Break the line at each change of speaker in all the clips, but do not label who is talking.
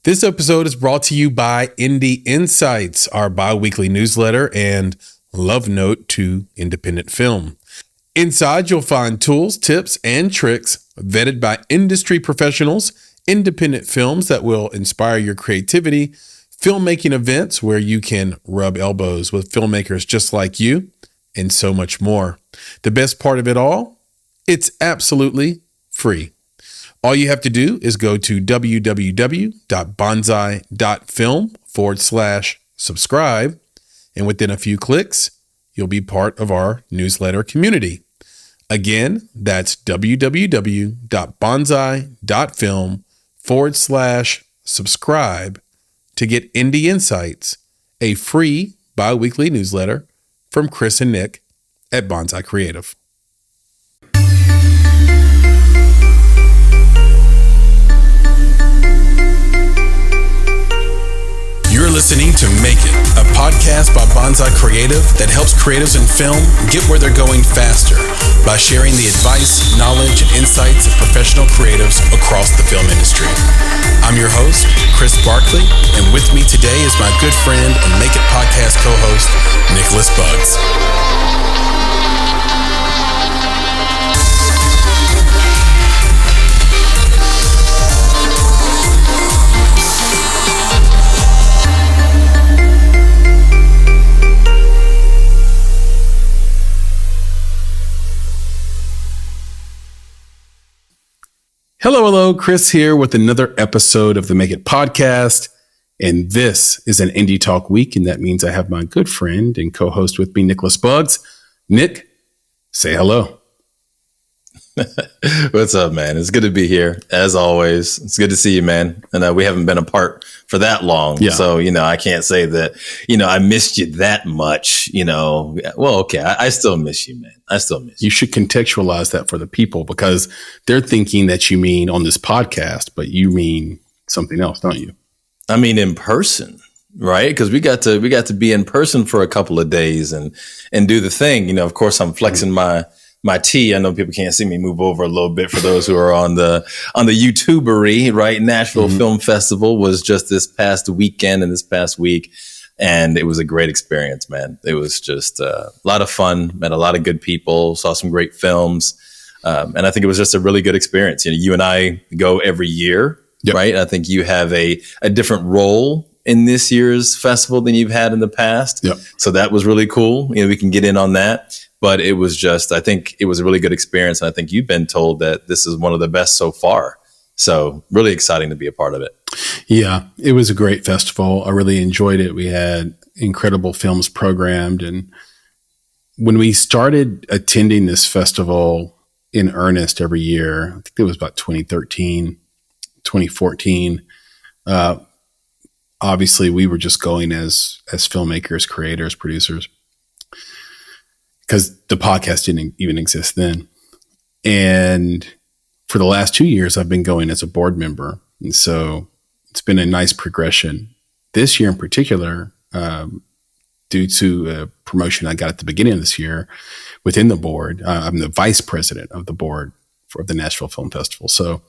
This episode is brought to you by Indie Insights, our bi-weekly newsletter and love note to independent film. Inside, you'll find tools, tips, and tricks vetted by industry professionals, independent films that will inspire your creativity, filmmaking events where you can rub elbows with filmmakers just like you, and so much more. The best part of it all, it's absolutely free. All you have to do is go to www.bonsai.film/subscribe, and within a few clicks, you'll be part of our newsletter community. Again, that's www.bonsai.film/subscribe to get Indie Insights, a free bi-weekly newsletter from Chris and Nick at Bonsai Creative. You're listening to Make It, a podcast by Bonsai Creative that helps creatives in film get where they're going faster by sharing the advice, knowledge, and insights of professional creatives across the film industry. I'm your host, Chris Barkley, and with me today is my good friend and Make It podcast co-host, Nicholas Buggs. Hello, Chris here with another episode of the Make It podcast. And this is an Indie Talk week, and that means I have my good friend and co-host with me, Nicholas Buggs. Nick, say hello.
What's up, man? It's good to be here, as always. It's good to see you, man. And we haven't been apart for that long. Yeah. So, I can't say that, I missed you that much, Well, okay, I still miss you, man. I still miss you.
You should contextualize that for the people because they're thinking that you mean on this podcast, but you mean something else, don't you?
I mean, in person, right? Because we got to be in person for a couple of days and do the thing. Of course, I'm flexing my tea. I know people can't see me move over a little bit for those who are on the YouTubery, right? Nashville Film Festival was just this past weekend and this past week. And it was a great experience, man. It was just a lot of fun, met a lot of good people, saw some great films. And I think it was just a really good experience. You and I go every year, yep. Right? I think you have a different role in this year's festival than you've had in the past. Yep. So that was really cool. We can get in on that. But it was just, I think it was a really good experience. And I think you've been told that this is one of the best so far. So really exciting to be a part of it.
Yeah, it was a great festival. I really enjoyed it. We had incredible films programmed. And when we started attending this festival in earnest every year, I think it was about 2013, 2014. Obviously, we were just going as filmmakers, creators, producers, because the podcast didn't even exist then. And for the last 2 years, I've been going as a board member. And so it's been a nice progression. This year in particular, due to a promotion I got at the beginning of this year within the board, I'm the vice president of the board for the Nashville Film Festival. So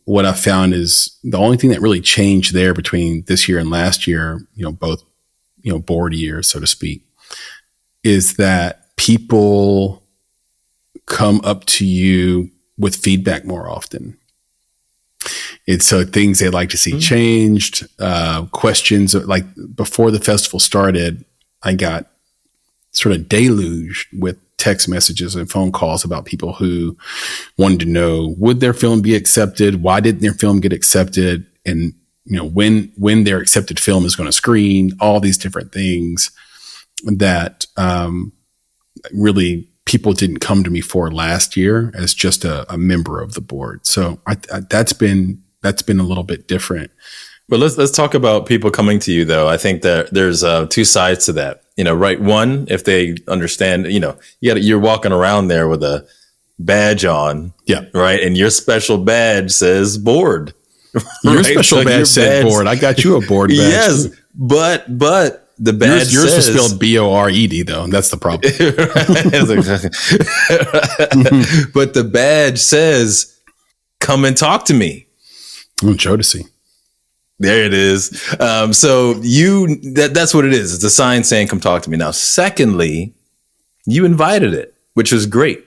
what I found is the only thing that really changed there between this year and last year, both, board years, so to speak, is that people come up to you with feedback more often. It's so things they'd like to see changed, questions like before the festival started, I got sort of deluged with text messages and phone calls about people who wanted to know, would their film be accepted? Why didn't their film get accepted? And, when their accepted film is going to screen, all these different things that, really people didn't come to me for last year as just a member of the board. So that's been a little bit different.
But let's talk about people coming to you though. I think that there's two sides to that, right? One, if they understand, you're walking around there with a badge on, yeah, right? And your special badge says board.
Your right? special badge said board. I got you a board badge.
Yes, but the badge
yours was spelled B-O-R-E-D though. And that's the problem.
But the badge says, come and talk to me.
Oh, Jodeci.
There it is. So that's what it is. It's a sign saying, come talk to me. Now, secondly, you invited it, which was great.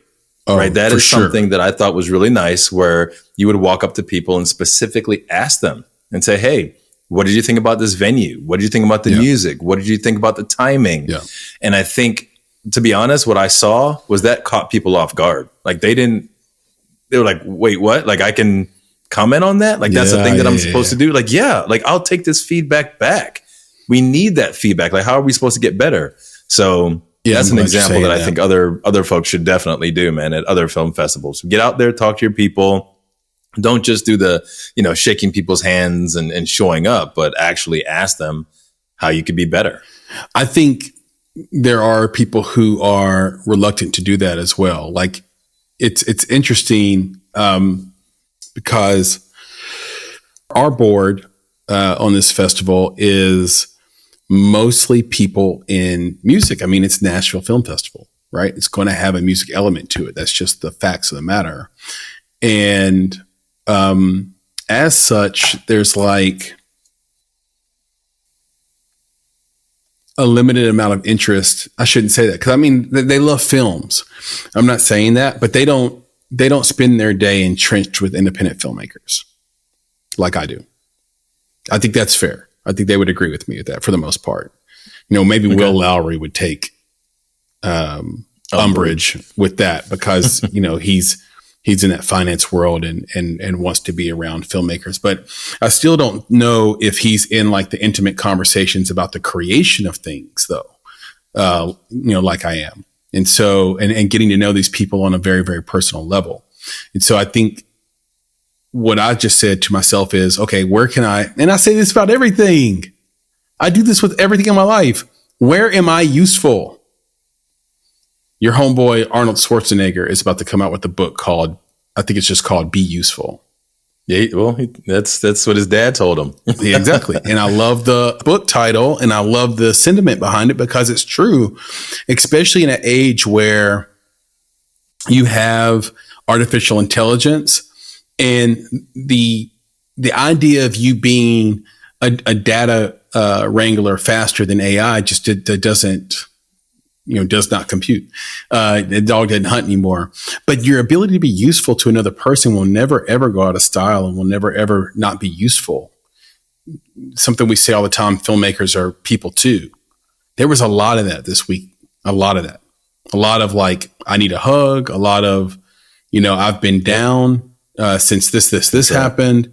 Right. That is something that I thought was really nice, where you would walk up to people and specifically ask them and say, hey, what did you think about this venue? What did you think about the music? What did you think about the timing? Yeah. And I think, to be honest, what I saw was that caught people off guard. Like they were like, wait, what? Like I can comment on that? Like that's the thing that I'm supposed to do? Like, like I'll take this feedback back. We need that feedback. Like, how are we supposed to get better? So that's an example that I think other folks should definitely do, man, at other film festivals. Get out there, talk to your people. Don't just do the, shaking people's hands and showing up, but actually ask them how you could be better.
I think there are people who are reluctant to do that as well. Like it's interesting because our board on this festival is mostly people in music. I mean, it's Nashville Film Festival, right? It's going to have a music element to it. That's just the facts of the matter. And as such, there's like a limited amount of interest. I shouldn't say that because I mean, they love films. I'm not saying that, but they don't spend their day entrenched with independent filmmakers like I do. I think that's fair. I think they would agree with me with that for the most part. Maybe Will Lowry would take umbrage with that because, he's in that finance world and wants to be around filmmakers. But I still don't know if he's in like the intimate conversations about the creation of things though, like I am. And so, and getting to know these people on a very, very personal level. And so I think what I just said to myself is, okay, where can and I say this about everything. I do this with everything in my life. Where am I useful? Your homeboy, Arnold Schwarzenegger, is about to come out with a book called, I think it's just called Be Useful.
Yeah, well, that's what his dad told him.
Yeah, exactly. And I love the book title and I love the sentiment behind it because it's true, especially in an age where you have artificial intelligence. And the idea of you being a data wrangler faster than AI just doesn't, does not compute. The dog doesn't hunt anymore. But your ability to be useful to another person will never, ever go out of style and will never, ever not be useful. Something we say all the time, filmmakers are people too. There was a lot of that this week. A lot of that. A lot of like, I need a hug. A lot of, I've been down. Since this happened,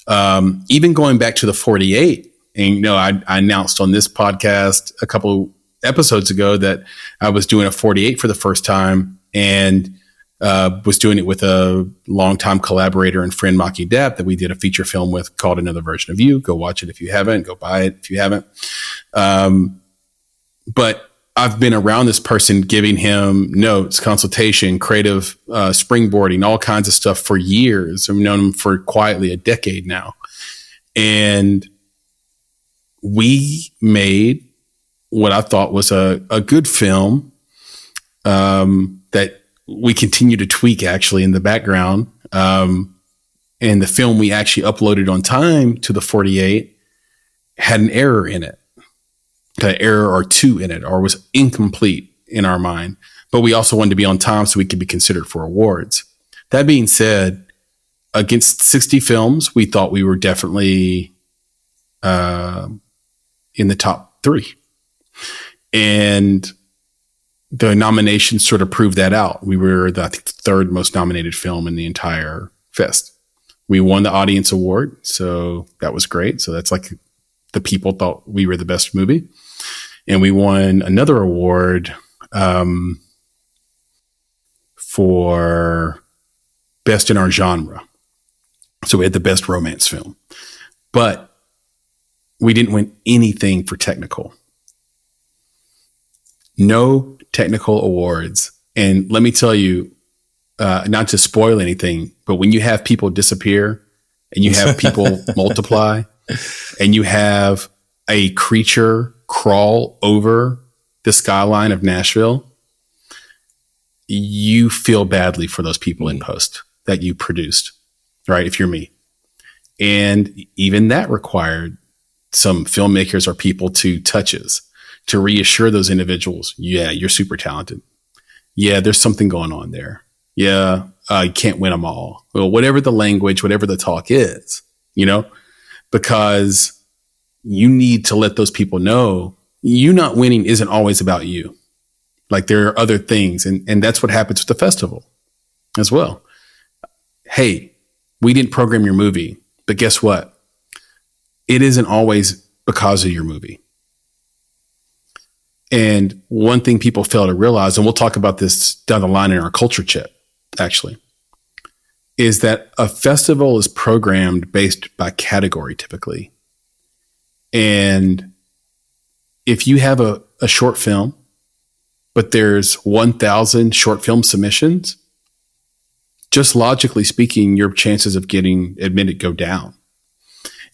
even going back to the 48, and I announced on this podcast a couple episodes ago that I was doing a 48 for the first time, and was doing it with a longtime collaborator and friend, Maki Depp, that we did a feature film with called Another Version of You. Go watch it if you haven't. Go buy it if you haven't. But I've been around this person, giving him notes, consultation, creative springboarding, all kinds of stuff for years. I've known him for quietly a decade now. And we made what I thought was a good film that we continue to tweak actually in the background. And the film we actually uploaded on time to the 48 had an error in it. An error or two in it, or was incomplete in our mind. But we also wanted to be on time so we could be considered for awards. That being said, against 60 films, we thought we were definitely in the top 3. And the nominations sort of proved that out. We were I think the 3rd most nominated film in the entire fest. We won the audience award, so that was great. So that's like the people thought we were the best movie. And we won another award for best in our genre. So we had the best romance film. But we didn't win anything for technical. No technical awards. And let me tell you, not to spoil anything, but when you have people disappear and you have people multiply and you have a creature crawl over the skyline of Nashville, you feel badly for those people in post that you produced, right? If you're me. And even that required some filmmakers or people to touches to reassure those individuals. Yeah, you're super talented. Yeah, there's something going on there. Yeah, you can't win them all. Well, whatever the language, whatever the talk is, because you need to let those people know you not winning isn't always about you. Like there are other things. And that's what happens with the festival as well. Hey, we didn't program your movie, but guess what? It isn't always because of your movie. And one thing people fail to realize, and we'll talk about this down the line in our culture chat, actually, is that a festival is programmed based by category typically. And if you have a short film, but there's 1,000 short film submissions, just logically speaking, your chances of getting admitted go down.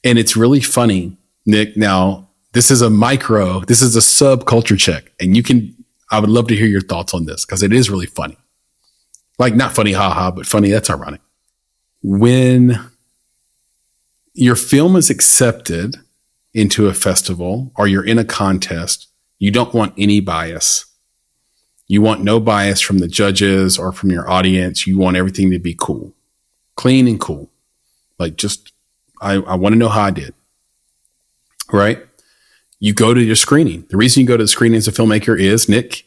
And it's really funny, Nick. Now, this is a subculture check. And I would love to hear your thoughts on this because it is really funny. Like not funny, haha, but funny. That's ironic. When your film is accepted into a festival or you're in a contest, you don't want any bias. You want no bias from the judges or from your audience. You want everything to be cool, clean and cool. Like I want to know how I did. Right? You go to your screening. The reason you go to the screening as a filmmaker is, Nick,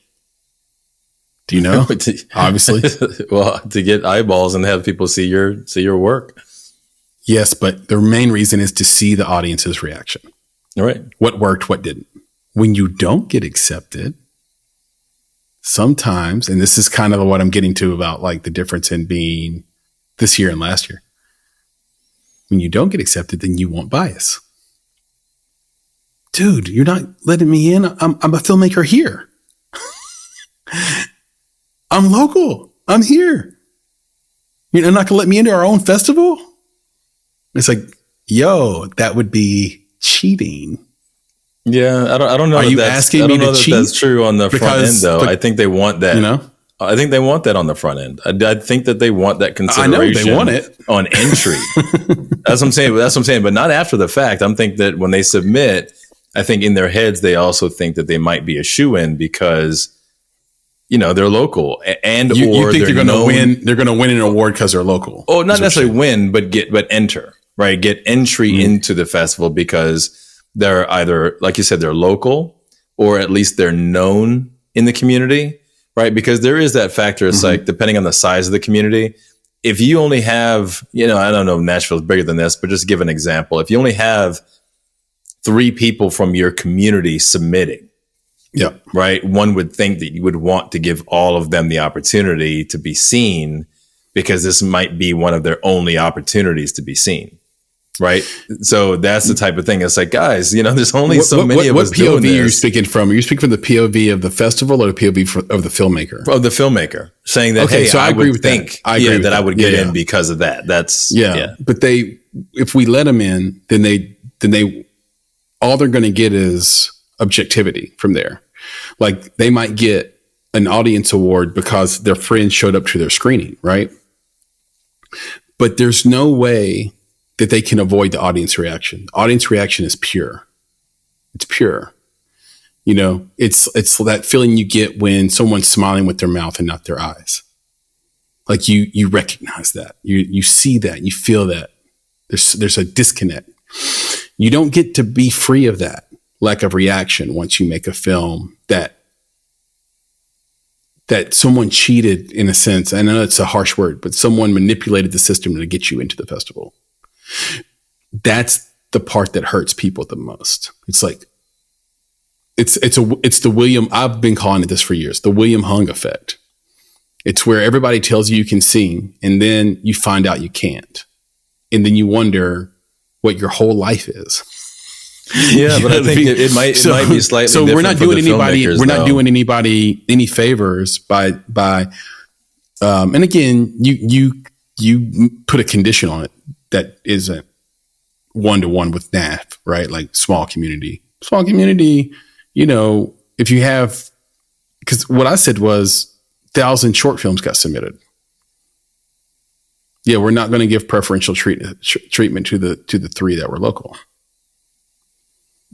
do you know? Obviously.
Well, to get eyeballs and have people see your work.
Yes, but the main reason is to see the audience's reaction.
All right.
What worked, what didn't. When you don't get accepted, sometimes, and this is kind of what I'm getting to about like the difference in being this year and last year. When you don't get accepted, then you want bias. Dude, you're not letting me in. I'm a filmmaker here. I'm local. I'm here. You're not going to let me into our own festival? It's like, yo, that would be cheating.
Yeah, I don't know.
Are you asking me to cheat?
That's true on the front end, though. I think they want that. I think they want that on the front end. I think that they want that consideration.
I know they want it
on entry. That's what I'm saying. But not after the fact. I'm thinking that when they submit, I think in their heads they also think that they might be a shoo-in because they're local and
you think they're going to win. They're going to win an award because they're local.
Oh, not necessarily win, but enter. Right, get entry into the festival because they're either, like you said, they're local or at least they're known in the community. Right, because there is that factor. It's like depending on the size of the community. If you only have, I don't know, Nashville's bigger than this, but just give an example. If you only have 3 people from your community submitting, right, one would think that you would want to give all of them the opportunity to be seen because this might be one of their only opportunities to be seen. Right. So that's the type of thing. It's like, guys, there's only so many of us doing this. What POV are you
speaking from? Are you speaking from the POV of the festival or the POV of the filmmaker?
Of the filmaker, saying that,
okay, so I agree with
that.
I agree
that I would get in because of that. That's
But if we let them in, then they all they're going to get is objectivity from there. Like they might get an audience award because their friends showed up to their screening, right? But there's no way that they can avoid the audience reaction. The audience reaction is pure. It's pure. It's that feeling you get when someone's smiling with their mouth and not their eyes. Like you recognize that. You see that. You feel that. There's a disconnect. You don't get to be free of that lack of reaction once you make a film that someone cheated in a sense. I know it's a harsh word, but someone manipulated the system to get you into the festival. That's the part that hurts people the most. It's like, it's the William, I've been calling it this for years, the William Hung effect. It's where everybody tells you can sing and then you find out you can't. And then you wonder what your whole life is.
Yeah, but I think it might be slightly
so
different.
We're not doing anybody any favors by and again, you put a condition on it that isn't 1-to-1 with NAF, right? Like small community, if you have, because what I said was 1,000 short films got submitted. Yeah, we're not going to give preferential treatment to the three that were local.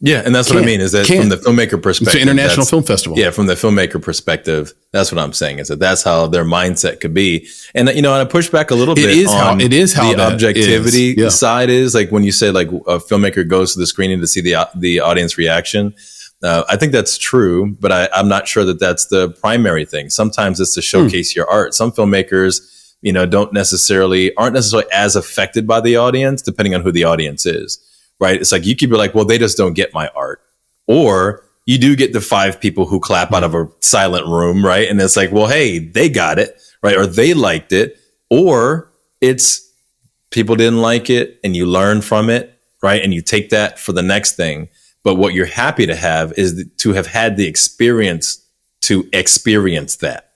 Yeah, and that's what I mean is that from the filmmaker perspective,
it's an international film festival.
Yeah, from the filmmaker perspective, that's what I'm saying is that's how their mindset could be. And and I push back a little bit on the objectivity side is like when you say like a filmmaker goes to the screening to see the audience reaction. I think that's true, but I'm not sure that that's the primary thing. Sometimes it's to showcase your art. Some filmmakers, aren't necessarily as affected by the audience, depending on who the audience is. Right. It's like you could be like, well, they just don't get my art. Or you do get the 5 people who clap out of a silent room. Right. And it's like, well, hey, they got it. Right. Or they liked it. Or it's people didn't like it and you learn from it. Right. And you take that for the next thing. But what you're happy to have is to have had the experience to experience that.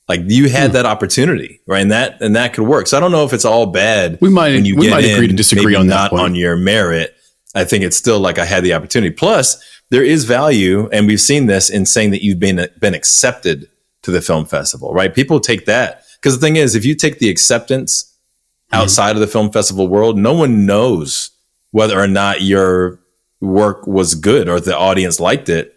Like you had that opportunity, right? And that could work. So I don't know if it's all bad.
We might agree to disagree on that point.
On your merit. I think it's still like I had the opportunity. Plus, there is value, and we've seen this in saying that you've been accepted to the film festival, right? People take that because the thing is, if you take the acceptance outside of the film festival world, no one knows whether or not your work was good or if the audience liked it.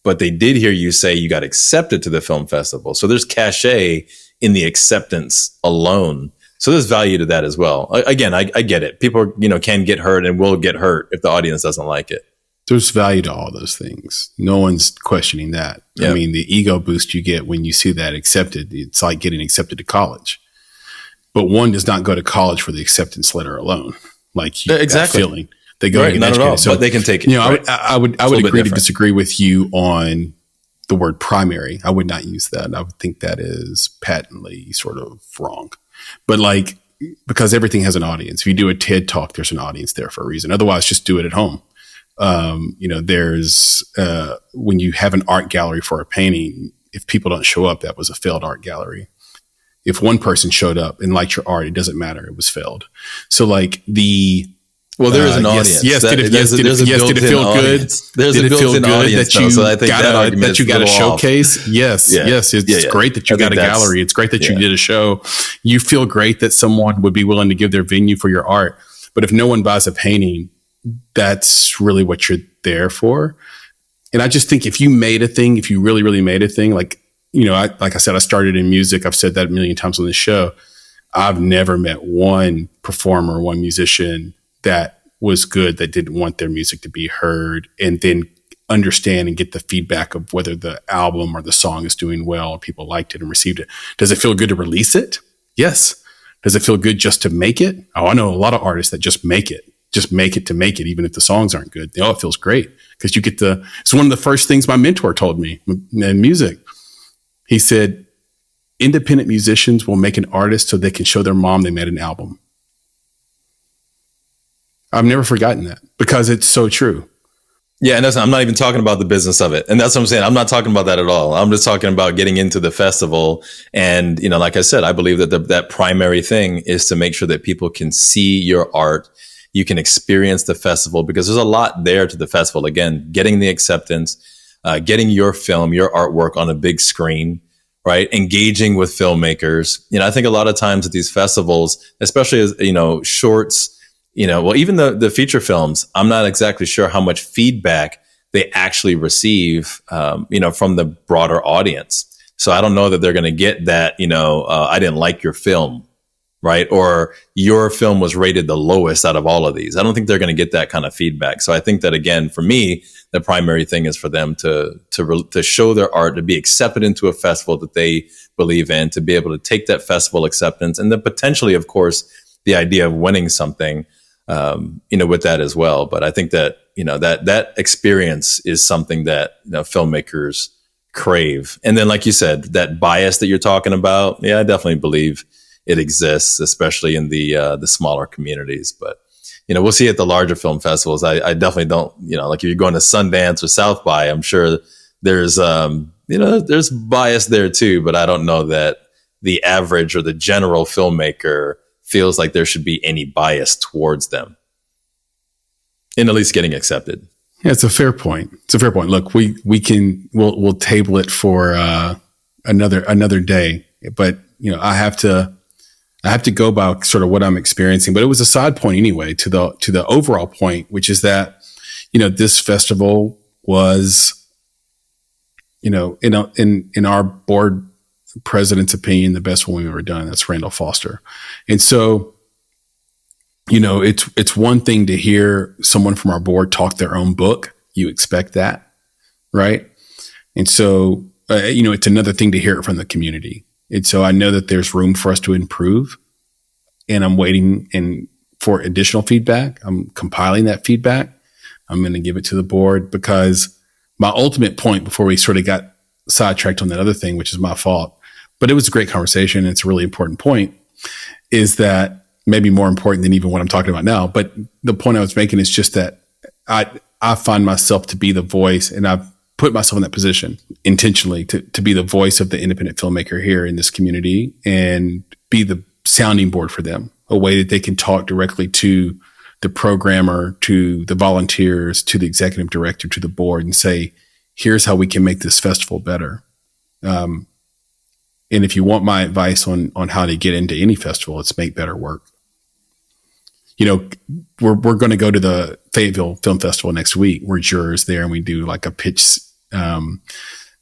But they did hear you say you got accepted to the film festival. So there's cachet in the acceptance alone. So there's value to that as well. Again, I get it. People, can get hurt and will get hurt if the audience doesn't like it.
There's value to all those things. No one's questioning that. Yep. I mean, the ego boost you get when you see that accepted, it's like getting accepted to college. But one does not go to college for the acceptance letter alone. Like you, exactly. That feeling. They go and get educated. So,
but they can take it.
I would agree to disagree with you on the word primary. I would not use that. I would think that is patently sort of wrong. But because everything has an audience. If you do a TED talk, there's an audience there for a reason. Otherwise, just do it at home. There's when you have an art gallery for a painting, if people don't show up, that was a failed art gallery. If one person showed up and liked your art, it doesn't matter. It was failed. So
there is an audience.
Yes. Did it feel good?
There's a built-in audience
that you got a showcase. Yes. It's great that you got a gallery. It's great that you did a show. You feel great that someone would be willing to give their venue for your art. But if no one buys a painting, that's really what you're there for. And I just think if you really, really made a thing, like I said, I started in music. I've said that a million times on this show. I've never met one performer, one musician that was good, that didn't want their music to be heard, and then understand and get the feedback of whether the album or the song is doing well, or people liked it and received it. Does it feel good to release it? Yes. Does it feel good just to make it? Oh, I know a lot of artists that just make it to make it, even if the songs aren't good. Oh, it feels great because you get it's one of the first things my mentor told me in music. He said, independent musicians will make an artist so they can show their mom they made an album. I've never forgotten that because it's so true.
Yeah. And I'm not even talking about the business of it. And that's what I'm saying. I'm not talking about that at all. I'm just talking about getting into the festival. And, like I said, I believe that that primary thing is to make sure that people can see your art. You can experience the festival because there's a lot there to the festival. Again, getting the acceptance, getting your film, your artwork on a big screen, right? Engaging with filmmakers. I think a lot of times at these festivals, especially as, shorts, even the feature films, I'm not exactly sure how much feedback they actually receive, from the broader audience. So I don't know that they're going to get that, I didn't like your film, right? Or your film was rated the lowest out of all of these. I don't think they're going to get that kind of feedback. So I think that, again, for me, the primary thing is for them to show their art, to be accepted into a festival that they believe in, to be able to take that festival acceptance, and then potentially, of course, the idea of winning something, with that as well. But I think that, that experience is something that, filmmakers crave. And then, like you said, that bias that you're talking about, I definitely believe it exists, especially in the smaller communities. But, we'll see at the larger film festivals. I definitely don't, like if you're going to Sundance or South by, I'm sure there's, there's bias there too, but I don't know that the average or the general filmmaker feels like there should be any bias towards them in at least getting accepted.
Yeah, it's a fair point. Look, we'll table it for another day, but I have to I have to go by sort of what I'm experiencing, but it was a side point anyway to the overall point, which is that, this festival was, in our board president's opinion, the best one we've ever done. That's Randall Foster. And so, it's one thing to hear someone from our board talk their own book. You expect that, right? And so, it's another thing to hear it from the community. And so I know that there's room for us to improve, and I'm waiting for additional feedback. I'm compiling that feedback. I'm going to give it to the board, because my ultimate point, before we sort of got sidetracked on that other thing, which is my fault, but it was a great conversation. It's a really important point, is that maybe more important than even what I'm talking about now. But the point I was making is just that I find myself to be the voice, and I've put myself in that position intentionally to be the voice of the independent filmmaker here in this community, and be the sounding board for them, a way that they can talk directly to the programmer, to the volunteers, to the executive director, to the board, and say, here's how we can make this festival better. And if you want my advice on how to get into any festival, it's make better work. We're going to go to the Fayetteville Film Festival next week. We're jurors there, and we do like a pitch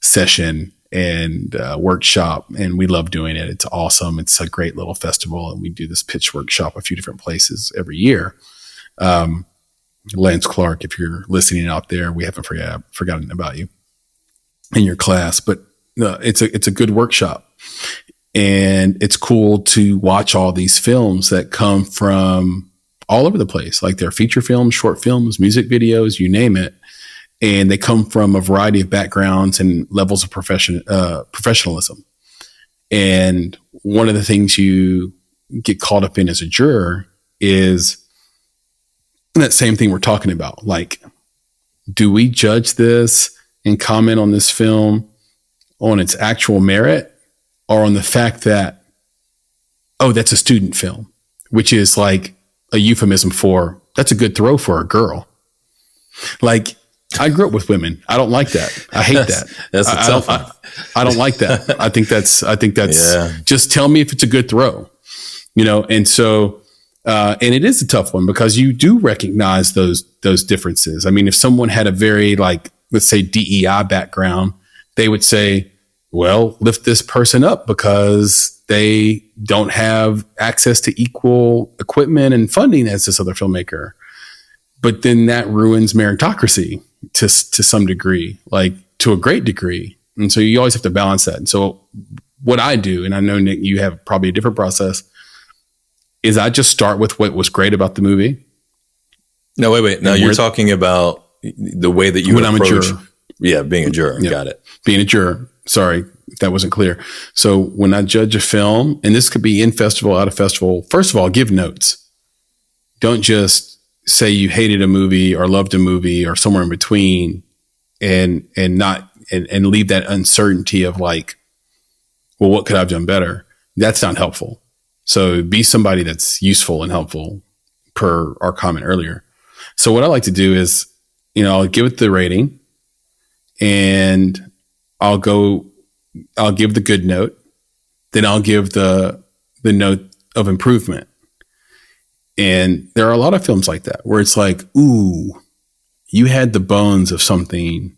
session and workshop, and we love doing it. It's awesome. It's a great little festival, and we do this pitch workshop a few different places every year. Lance Clark, if you're listening out there, we haven't forgotten about you in your class, but it's a good workshop, and it's cool to watch all these films that come from all over the place. Like they're feature films, short films, music videos, you name it. And they come from a variety of backgrounds and levels of professionalism. And one of the things you get caught up in as a juror is that same thing we're talking about. Like, do we judge this and comment on this film on its actual merit, or on the fact that, oh, that's a student film, which is like a euphemism for, that's a good throw for a girl. Like, I grew up with women. I don't like that. I hate that.
That's a tough one.
I don't like that. I think that's just tell me if it's a good throw, And so, and it is a tough one, because you do recognize those differences. I mean, if someone had a very, like, let's say DEI background, they would say, well, lift this person up because they don't have access to equal equipment and funding as this other filmmaker. But then that ruins meritocracy to some degree, like to a great degree. And so you always have to balance that. And so what I do, and I know, Nick, you have probably a different process, is I just start with what was great about the movie.
No, wait. No, you're talking about the way that you
when
approach.
I'm a juror.
Yeah, being a juror.
Yeah.
Got it.
Being a juror. Sorry if that wasn't clear. So when I judge a film, and this could be in festival, out of festival, first of all, give notes. Don't just say you hated a movie or loved a movie or somewhere in between, and leave that uncertainty of like, well, what could I have done better? That's not helpful. So be somebody that's useful and helpful, per our comment earlier. So what I like to do is, I'll give it the rating, and I'll give the good note, then I'll give the note of improvement. And there are a lot of films like that where it's like, ooh, you had the bones of something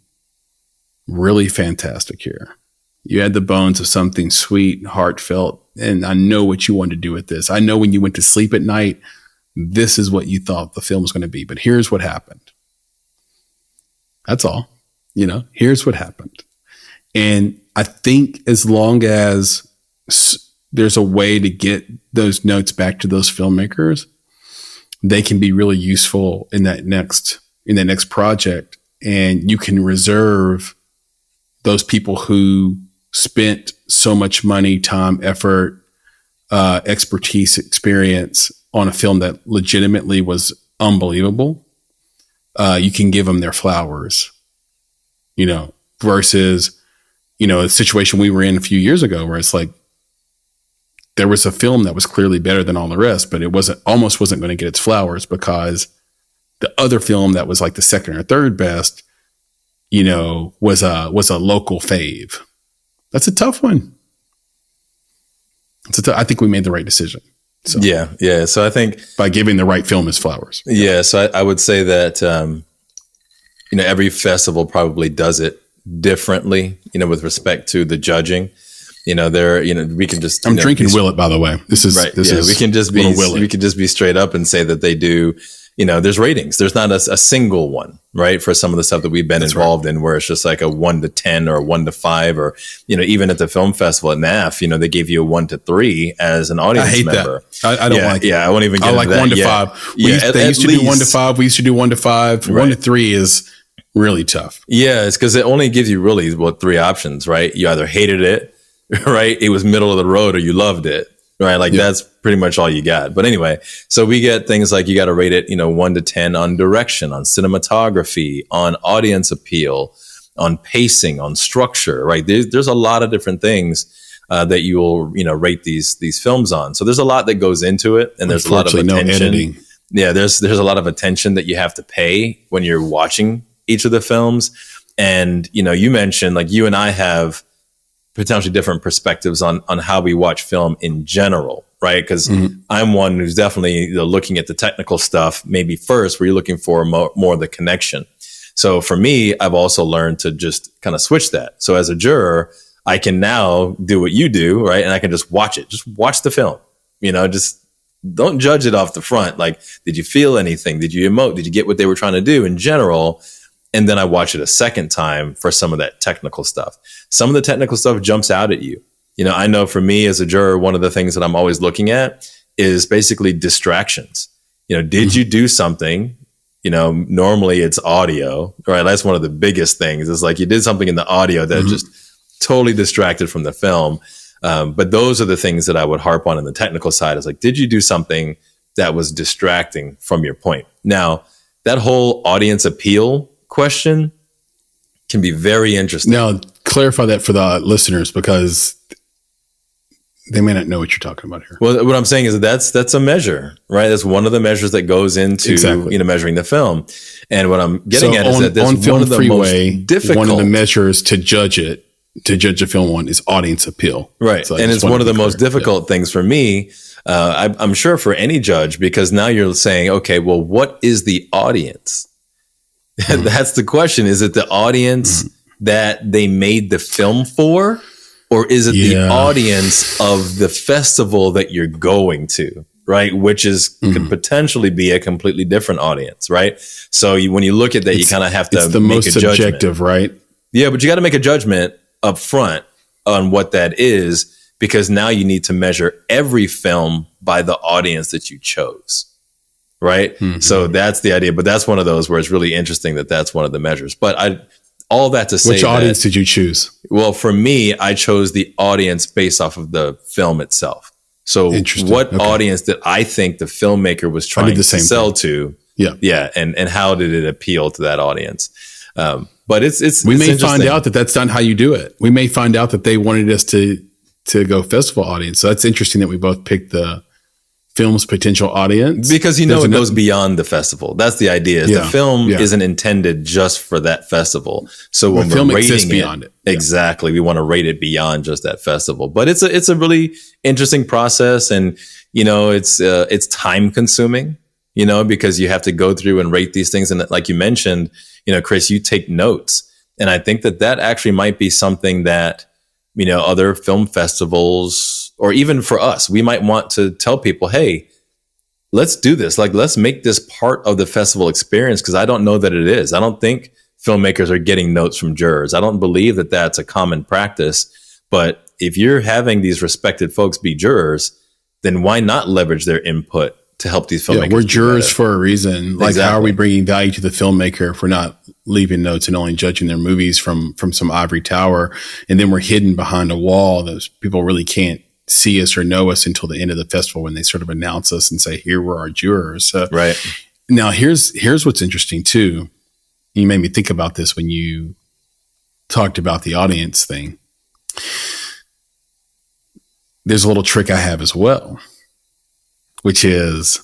really fantastic here. You had the bones of something sweet, heartfelt, and I know what you wanted to do with this. I know when you went to sleep at night, this is what you thought the film was going to be, but here's what happened. That's all. Here's what happened. And I think as long as there's a way to get those notes back to those filmmakers, they can be really useful in that next project. And you can reserve those people who spent so much money, time, effort, expertise, experience on a film that legitimately was unbelievable. You can give them their flowers, versus, a situation we were in a few years ago where it's like, there was a film that was clearly better than all the rest, but it almost wasn't going to get its flowers because the other film that was like the second or third best, was a local fave. That's a tough one. I think we made the right decision. So
Yeah. So I think
by giving the right film his flowers.
Yeah. So I would say that, every festival probably does it differently, with respect to the judging. We can just.
I'm drinking Willet, by the way. This is
right.
This is
we can just be straight up and say that they do. There's ratings. There's not a single one, right? For some of the stuff that we've been involved in, where it's just like a 1 to 10 or a 1 to 5, or even at the film festival at NAF, they gave you a 1 to 3 as an audience member.
I don't like it.
Yeah, I won't even get into that.
1 to 5. They used to do 1 to 5. We used to do 1 to 5. Right. 1 to 3 is really tough.
Yeah, it's because it only gives you really 3 options, right? You either hated it, right? It was middle of the road, or you loved it, right? Like that's pretty much all you got. But anyway, so we get things like you got to rate it, 1 to 10 on direction, on cinematography, on audience appeal, on pacing, on structure, right? There's a lot of different things that you will, rate these films on. So there's a lot that goes into it, and there's a lot of attention.
No editing.
Yeah, there's a lot of attention that you have to pay when you're watching each of the films. And, you mentioned, like, you and I have potentially different perspectives on how we watch film in general, right? Because I'm one who's definitely looking at the technical stuff maybe first, where you're looking for more of the connection. So for me, I've also learned to just kind of switch that. So as a juror, I can now do what you do, right? And I can just watch it. Just watch the film, just don't judge it off the front. Like, did you feel anything? Did you emote? Did you get what they were trying to do in general? And then I watch it a second time for some of that technical stuff. Some of the technical stuff jumps out at you. I know for me as a juror, one of the things that I'm always looking at is basically distractions. Did you do something? Normally it's audio, right? That's one of the biggest things. It's like you did something in the audio that just totally distracted from the film. But those are the things that I would harp on in the technical side. Is like, did you do something that was distracting from your point? Now, that whole audience appeal question can be very interesting.
Now, clarify that for the listeners, because they may not know what you're talking about here.
Well, what I'm saying is that's a measure, right? That's one of the measures that goes into measuring the film. And what I'm getting at is that that's
on Film
one of the
Freeway,
most difficult.
One of the measures to judge a film on is audience appeal.
Right. So and it's one of the most difficult things for me. I'm sure for any judge, because now you're saying, okay, well, what is the audience? That's the question. Is it the audience that they made the film for? Or is it the audience of the festival that you're going to, right? Which could potentially be a completely different audience, right? So when you look at that, you kind of have to
the
make
most
a judgment.
Subjective, right?
Yeah, but you got to make a judgment up front on what that is, because now you need to measure every film by the audience that you chose. Right. So that's the idea. But that's one of those where it's really interesting that that's one of the measures. But all that to say,
which audience did you choose?
Well, for me, I chose the audience based off of the film itself. So what audience did I think the filmmaker was trying to sell to? Yeah. Yeah. And how did it appeal to that audience? But
we may find out that that's not how you do it. We may find out that they wanted us to go festival audience. So that's interesting that we both picked the film's potential audience,
because it goes beyond the festival. That's the idea. The film isn't intended just for that festival. So when we're rating beyond it, exactly, we want to rate it beyond just that festival. But it's a really interesting process, and it's time consuming. Because you have to go through and rate these things, and like you mentioned, Chris, you take notes, and I think that actually might be something that other film festivals, or even for us, we might want to tell people, hey, let's do this. Like, let's make this part of the festival experience, because I don't know that it is. I don't think filmmakers are getting notes from jurors. I don't believe that that's a common practice. But if you're having these respected folks be jurors, then why not leverage their input to help these filmmakers?
Yeah, we're jurors for a reason. Like, how are we bringing value to the filmmaker if we're not leaving notes and only judging their movies from some ivory tower, and then we're hidden behind a wall? Those people really can't see us or know us until the end of the festival, when they sort of announce us and say, here were our jurors.
Right.
Now, here's what's interesting too. You made me think about this when you talked about the audience thing. There's a little trick I have as well, which is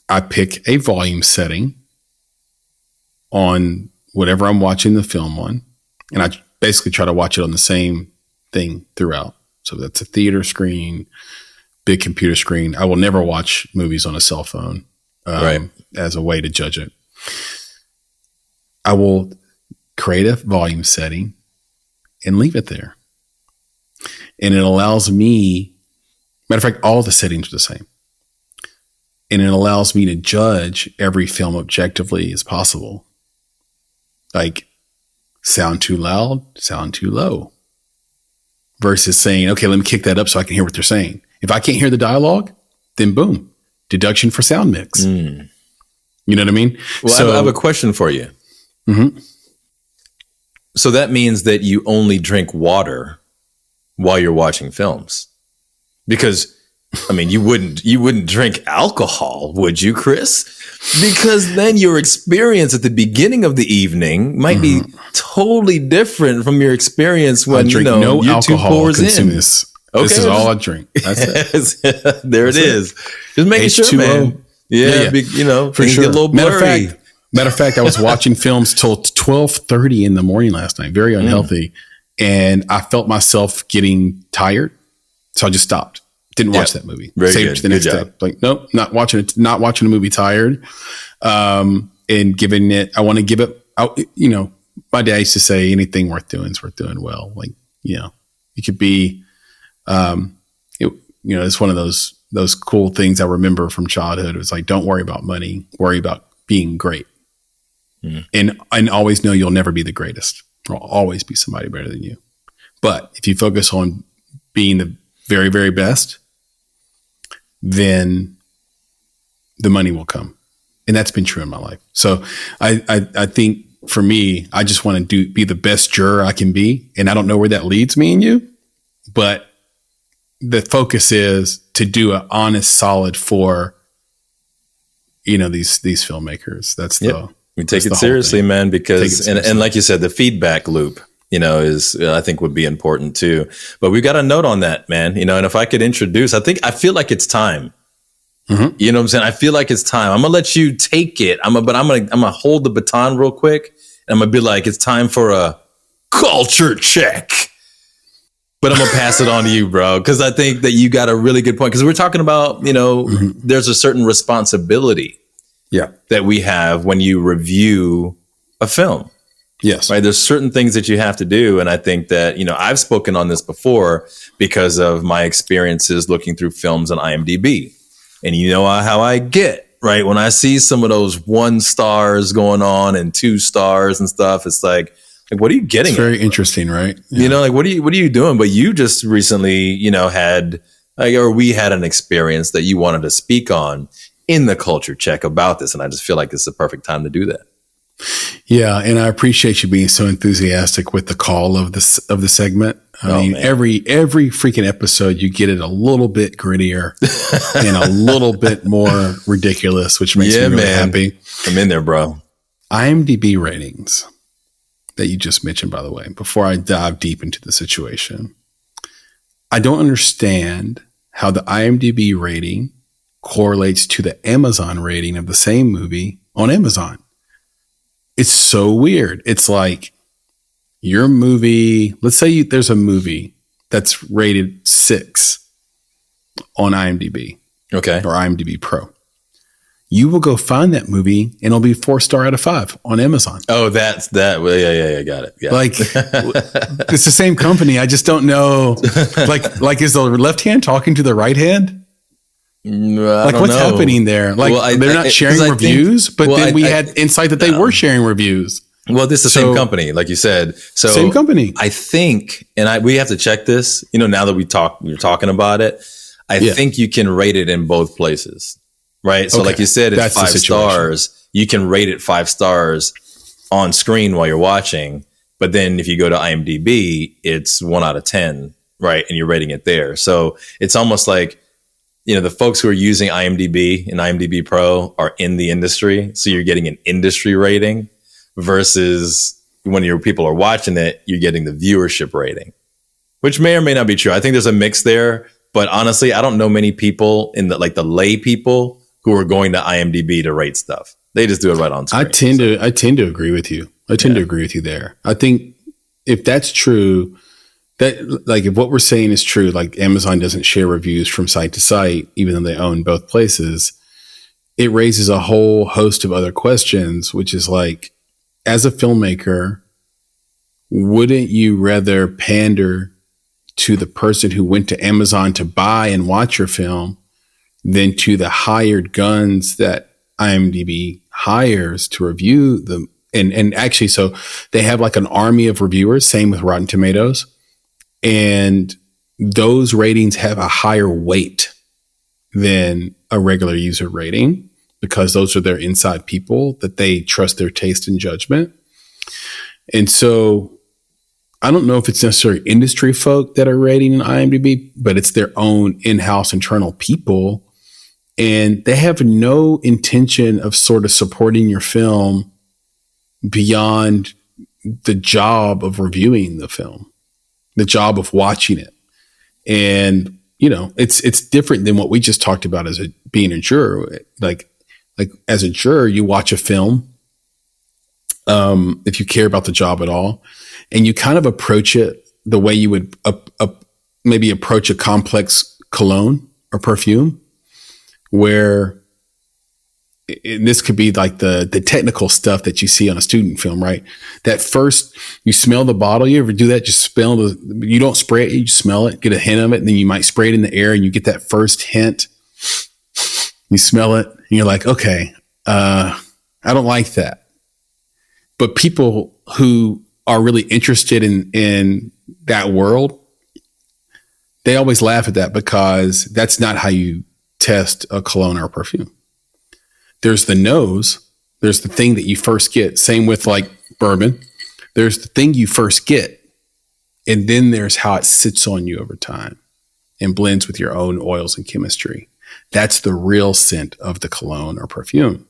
I pick a volume setting on whatever I'm watching the film on, and I basically try to watch it on the same thing throughout. So that's a theater screen, big computer screen. I will never watch movies on a cell phone as a way to judge it. I will create a volume setting and leave it there. And it allows me, matter of fact, all the settings are the same. And it allows me to judge every film objectively as possible. Like, sound too loud, sound too low. Versus saying, okay, let me kick that up so I can hear what they're saying. If I can't hear the dialogue, then boom, deduction for sound mix. You know what I mean?
Well, so, I have a question for you.
Mm-hmm.
So that means that you only drink water while you're watching films, because I mean, you wouldn't drink alcohol, would you, Chris? Because then your experience at the beginning of the evening might be totally different from your experience when
I drink no alcohol. Consume this. Okay, this is all I drink. That's
it. There it is. Just making
H2O.
Sure, man. Yeah. You know,
for
things
sure.
get a little blurry.
Matter of fact, I was watching films till 12:30 in the morning last night. Very unhealthy, and I felt myself getting tired, so I just stopped. Didn't watch that movie.
Very
Saved
good.
it to the next day. Like, nope, not watching it. Not watching a movie tired. And giving it. I want to give it. You know, my dad used to say, anything worth doing is worth doing well. Like, you know, you could be. You know, it's one of those cool things I remember from childhood. It was like, don't worry about money. Worry about being great. And always know you'll never be the greatest. There'll always be somebody better than you. But if you focus on being the very, very best, then the money will come. And that's been true in my life. So I think for me, I just want to be the best juror I can be. And I don't know where that leads me and you, but the focus is to do an honest, solid for, you know, these filmmakers. That's
we take it seriously, man, because, and like you said, the feedback loop, you know, I think would be important too. But we've got a note on that, man, you know, and if I could introduce, I feel like it's time. You know what I'm saying? I feel like it's time. I'm going to let you take it. I'm going to hold the baton real quick. And I'm going to be like, it's time for a culture check. But I'm going to pass it on to you, bro, because I think that you got a really good point. Because we're talking about, you know, there's a certain responsibility that we have when you review a film.
Yes.
Right. There's certain things that you have to do. And I think that, you know, I've spoken on this before because of my experiences looking through films on IMDb. And you know how I get, right? When I see some of those 1 stars going on and 2 stars and stuff, it's like, what are you getting?
It's very interesting, right? Yeah.
You know, like, what are you doing? But you just recently, you know, we had an experience that you wanted to speak on in the culture check about this. And I just feel like it's the perfect time to do that.
Yeah. And I appreciate you being so enthusiastic with the call of the segment. I mean, man. every freaking episode, you get it a little bit grittier and a little bit more ridiculous, which makes me really happy.
I'm in there, bro.
IMDb ratings that you just mentioned, by the way, before I dive deep into the situation, I don't understand how the IMDb rating correlates to the Amazon rating of the same movie on Amazon. It's so weird. It's like your movie, let's say there's a movie that's rated 6 on IMDb.
Okay.
Or IMDb Pro. You will go find that movie and it'll be 4-star out of 5 on Amazon.
Oh, that's that. Well, yeah. Got it. Yeah.
Like it's the same company. I just don't know. Like is the left hand talking to the right hand? Like what's happening there? Like they're not sharing reviews, but then we had insight that they were sharing reviews.
Well, this is the same company, like you said. So
same company.
I think, and we have to check this, you know, now that you're talking about it, I think you can rate it in both places. Right. So like you said, it's 5 stars. You can rate it 5 stars on screen while you're watching. But then if you go to IMDb, it's 1 out of 10. Right. And you're rating it there. So it's almost like, you know, the folks who are using IMDb and IMDb Pro are in the industry. So you're getting an industry rating versus when your people are watching it, you're getting the viewership rating, which may or may not be true. I think there's a mix there. But honestly, I don't know many people in the lay people who are going to IMDb to rate stuff. They just do it right on screen.
I tend to agree with you. I tend to agree with you there. I think if that's true, that, like, if what we're saying is true, like Amazon doesn't share reviews from site to site, even though they own both places, it raises a whole host of other questions, which is like, as a filmmaker, wouldn't you rather pander to the person who went to Amazon to buy and watch your film than to the hired guns that IMDb hires to review them? And actually, so they have like an army of reviewers, same with Rotten Tomatoes. And those ratings have a higher weight than a regular user rating because those are their inside people that they trust their taste and judgment. And so I don't know if it's necessarily industry folk that are rating in IMDb, but it's their own in-house internal people. And they have no intention of sort of supporting your film beyond the job of reviewing the film, the job of watching it. And, you know, it's different than what we just talked about as being a juror. Like as a juror, you watch a film, if you care about the job at all, and you kind of approach it the way you would maybe approach a complex cologne or perfume, where this could be like the technical stuff that you see on a student film, right? That first, you smell the bottle. You ever do that? Just smell you don't spray it, you just smell it, get a hint of it, and then you might spray it in the air and you get that first hint. You smell it and you're like, okay, I don't like that. But people who are really interested in that world, they always laugh at that because that's not how you test a cologne or a perfume. There's the nose. There's the thing that you first get. Same with like bourbon. There's the thing you first get. And then there's how it sits on you over time and blends with your own oils and chemistry. That's the real scent of the cologne or perfume.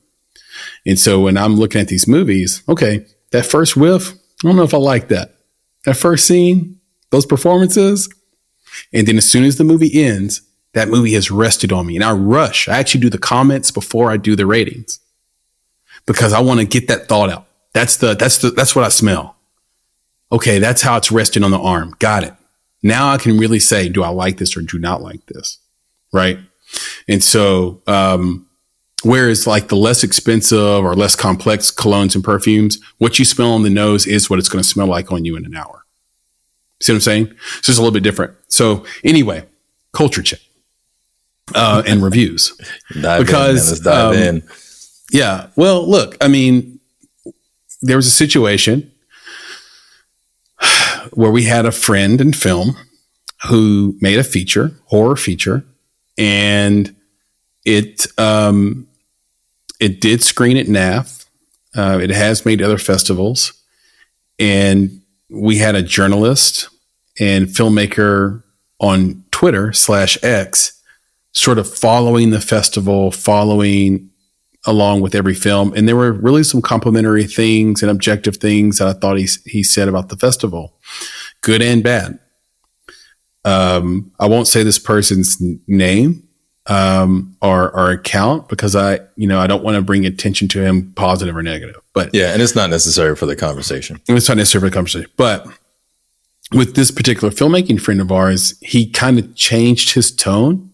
And so when I'm looking at these movies, okay, that first whiff, I don't know if I like that. That first scene, those performances. And then as soon as the movie ends, that movie has rested on me. And I rush. I actually do the comments before I do the ratings because I want to get that thought out. That's what I smell. Okay. That's how it's resting on the arm. Got it. Now I can really say, do I like this or do not like this? Right. And so, whereas like the less expensive or less complex colognes and perfumes, what you smell on the nose is what it's going to smell like on you in an hour. See what I'm saying? It's just a little bit different. So anyway, culture check. And reviews.
Let's dive in.
Yeah. Well, look, I mean, there was a situation where we had a friend in film who made a horror feature, and it did screen at NAF. It has made other festivals, and we had a journalist and filmmaker on Twitter /X sort of following the festival, following along with every film. And there were really some complimentary things and objective things that I thought he said about the festival, good and bad. I won't say this person's name or account because I don't want to bring attention to him, positive or negative. But
yeah, and it's not necessary for the conversation.
It's not necessary for the conversation. But with this particular filmmaking friend of ours, he kind of changed his tone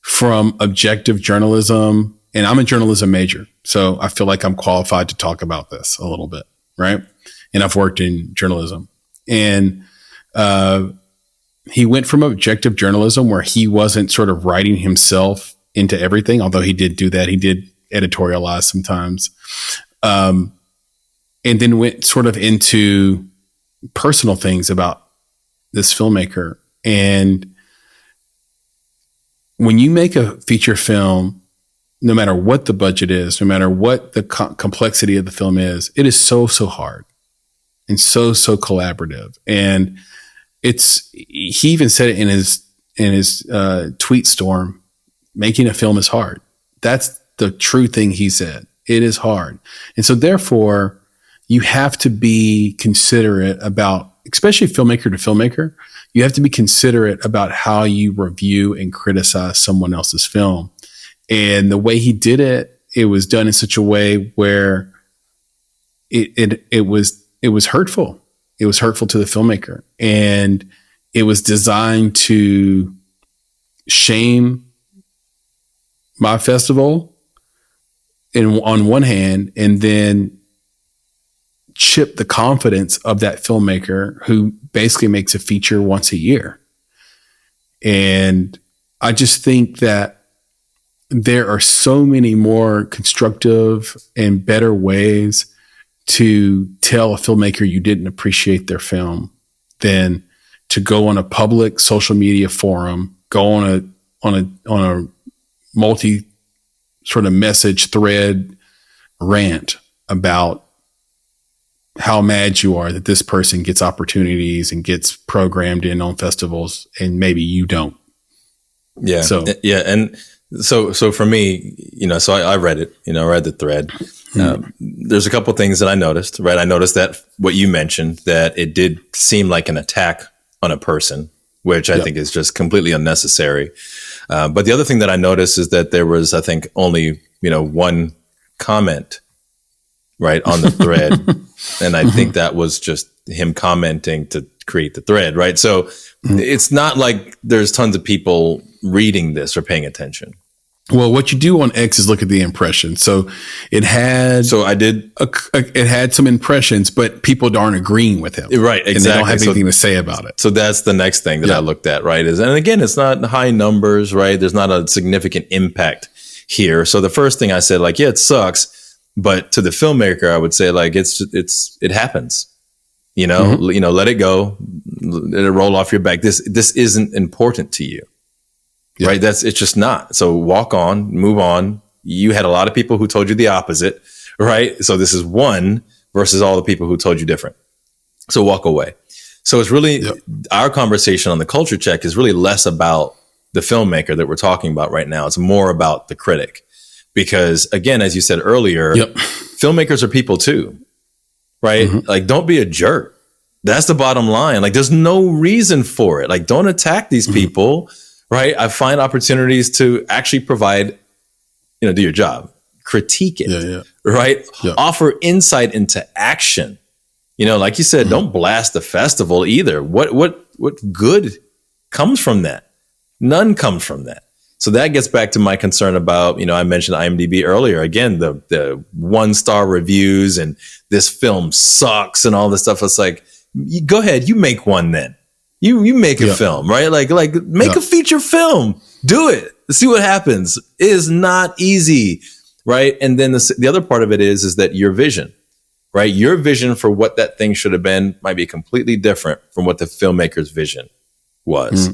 from objective journalism. And I'm a journalism major, so I feel like I'm qualified to talk about this a little bit, right? And I've worked in journalism. And he went from objective journalism where he wasn't sort of writing himself into everything, although he did do that. He did editorialize sometimes. And then went sort of into personal things about this filmmaker. And when you make a feature film, no matter what the budget is, no matter what the complexity of the film is, it is so hard and so collaborative. And he even said it in his tweet storm, making a film is hard. That's the true thing he said. It is hard. And so therefore you have to be considerate about, especially filmmaker to filmmaker, you have to be considerate about how you review and criticize someone else's film. And the way he did it, it was done in such a way where it was hurtful. It was hurtful to the filmmaker. And it was designed to shame my festival on one hand, and then chip the confidence of that filmmaker who basically makes a feature once a year. And I just think that there are so many more constructive and better ways to tell a filmmaker you didn't appreciate their film than to go on a public social media forum, go on a multi sort of message thread rant about how mad you are that this person gets opportunities and gets programmed in on festivals and maybe you don't.
Yeah.
So,
yeah. And so for me, so I read it, I read the thread. There's a couple things that I noticed, right? I noticed that what you mentioned, that it did seem like an attack on a person, which I think is just completely unnecessary. But the other thing that I noticed is that there was, I think, only, one comment, right, on the thread. And I think that was just him commenting to create the thread, right? So it's not like there's tons of people reading this or paying attention.
Well, what you do on X is look at the impressions. So it had, it had some impressions, but people aren't agreeing with him.
Right. Exactly.
And they don't have anything to say about it.
So that's the next thing that I looked at, right? And again, it's not high numbers, right? There's not a significant impact here. So the first thing I said, like, yeah, it sucks. But to the filmmaker, I would say, like, it happens, let it go, let it roll off your back. This isn't important to you. Yeah. Right. It's just not. So walk on, move on. You had a lot of people who told you the opposite, right? So this is one versus all the people who told you different. So walk away. So it's really our conversation on the culture check is really less about the filmmaker that we're talking about right now. It's more about the critic, because again, as you said earlier, filmmakers are people too, right? Like, don't be a jerk. That's the bottom line. Like, there's no reason for it. Like, don't attack these people. Right. I find opportunities to actually provide, do your job, critique it, right? Yeah. Offer insight into action. Like you said, don't blast the festival either. What good comes from that? None comes from that. So that gets back to my concern about, I mentioned IMDb earlier. Again, the 1-star reviews and this film sucks and all this stuff. It's like, go ahead, you make one then. You make a film, right? Like make a feature film. Do it. See what happens. It is not easy, right? And then the other part of it is that your vision, right? Your vision for what that thing should have been might be completely different from what the filmmaker's vision was.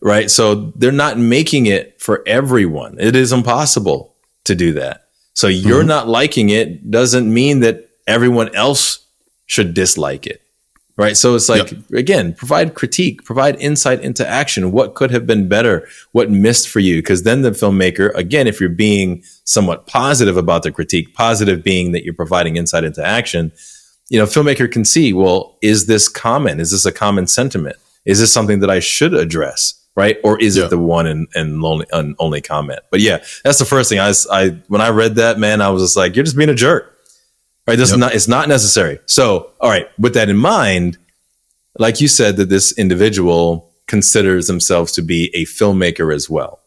Right? So they're not making it for everyone. It is impossible to do that. So you're not liking it doesn't mean that everyone else should dislike it. Right. So it's like, again, provide critique, provide insight into action. What could have been better? What missed for you? Because then the filmmaker, again, if you're being somewhat positive about the critique, positive being that you're providing insight into action, filmmaker can see, well, is this common? Is this a common sentiment? Is this something that I should address? Right. Or is it the one and only comment? But yeah, that's the first thing when I read that, man, I was just like, you're just being a jerk. Right. It's not necessary. So, all right. With that in mind, like you said, that this individual considers themselves to be a filmmaker as well.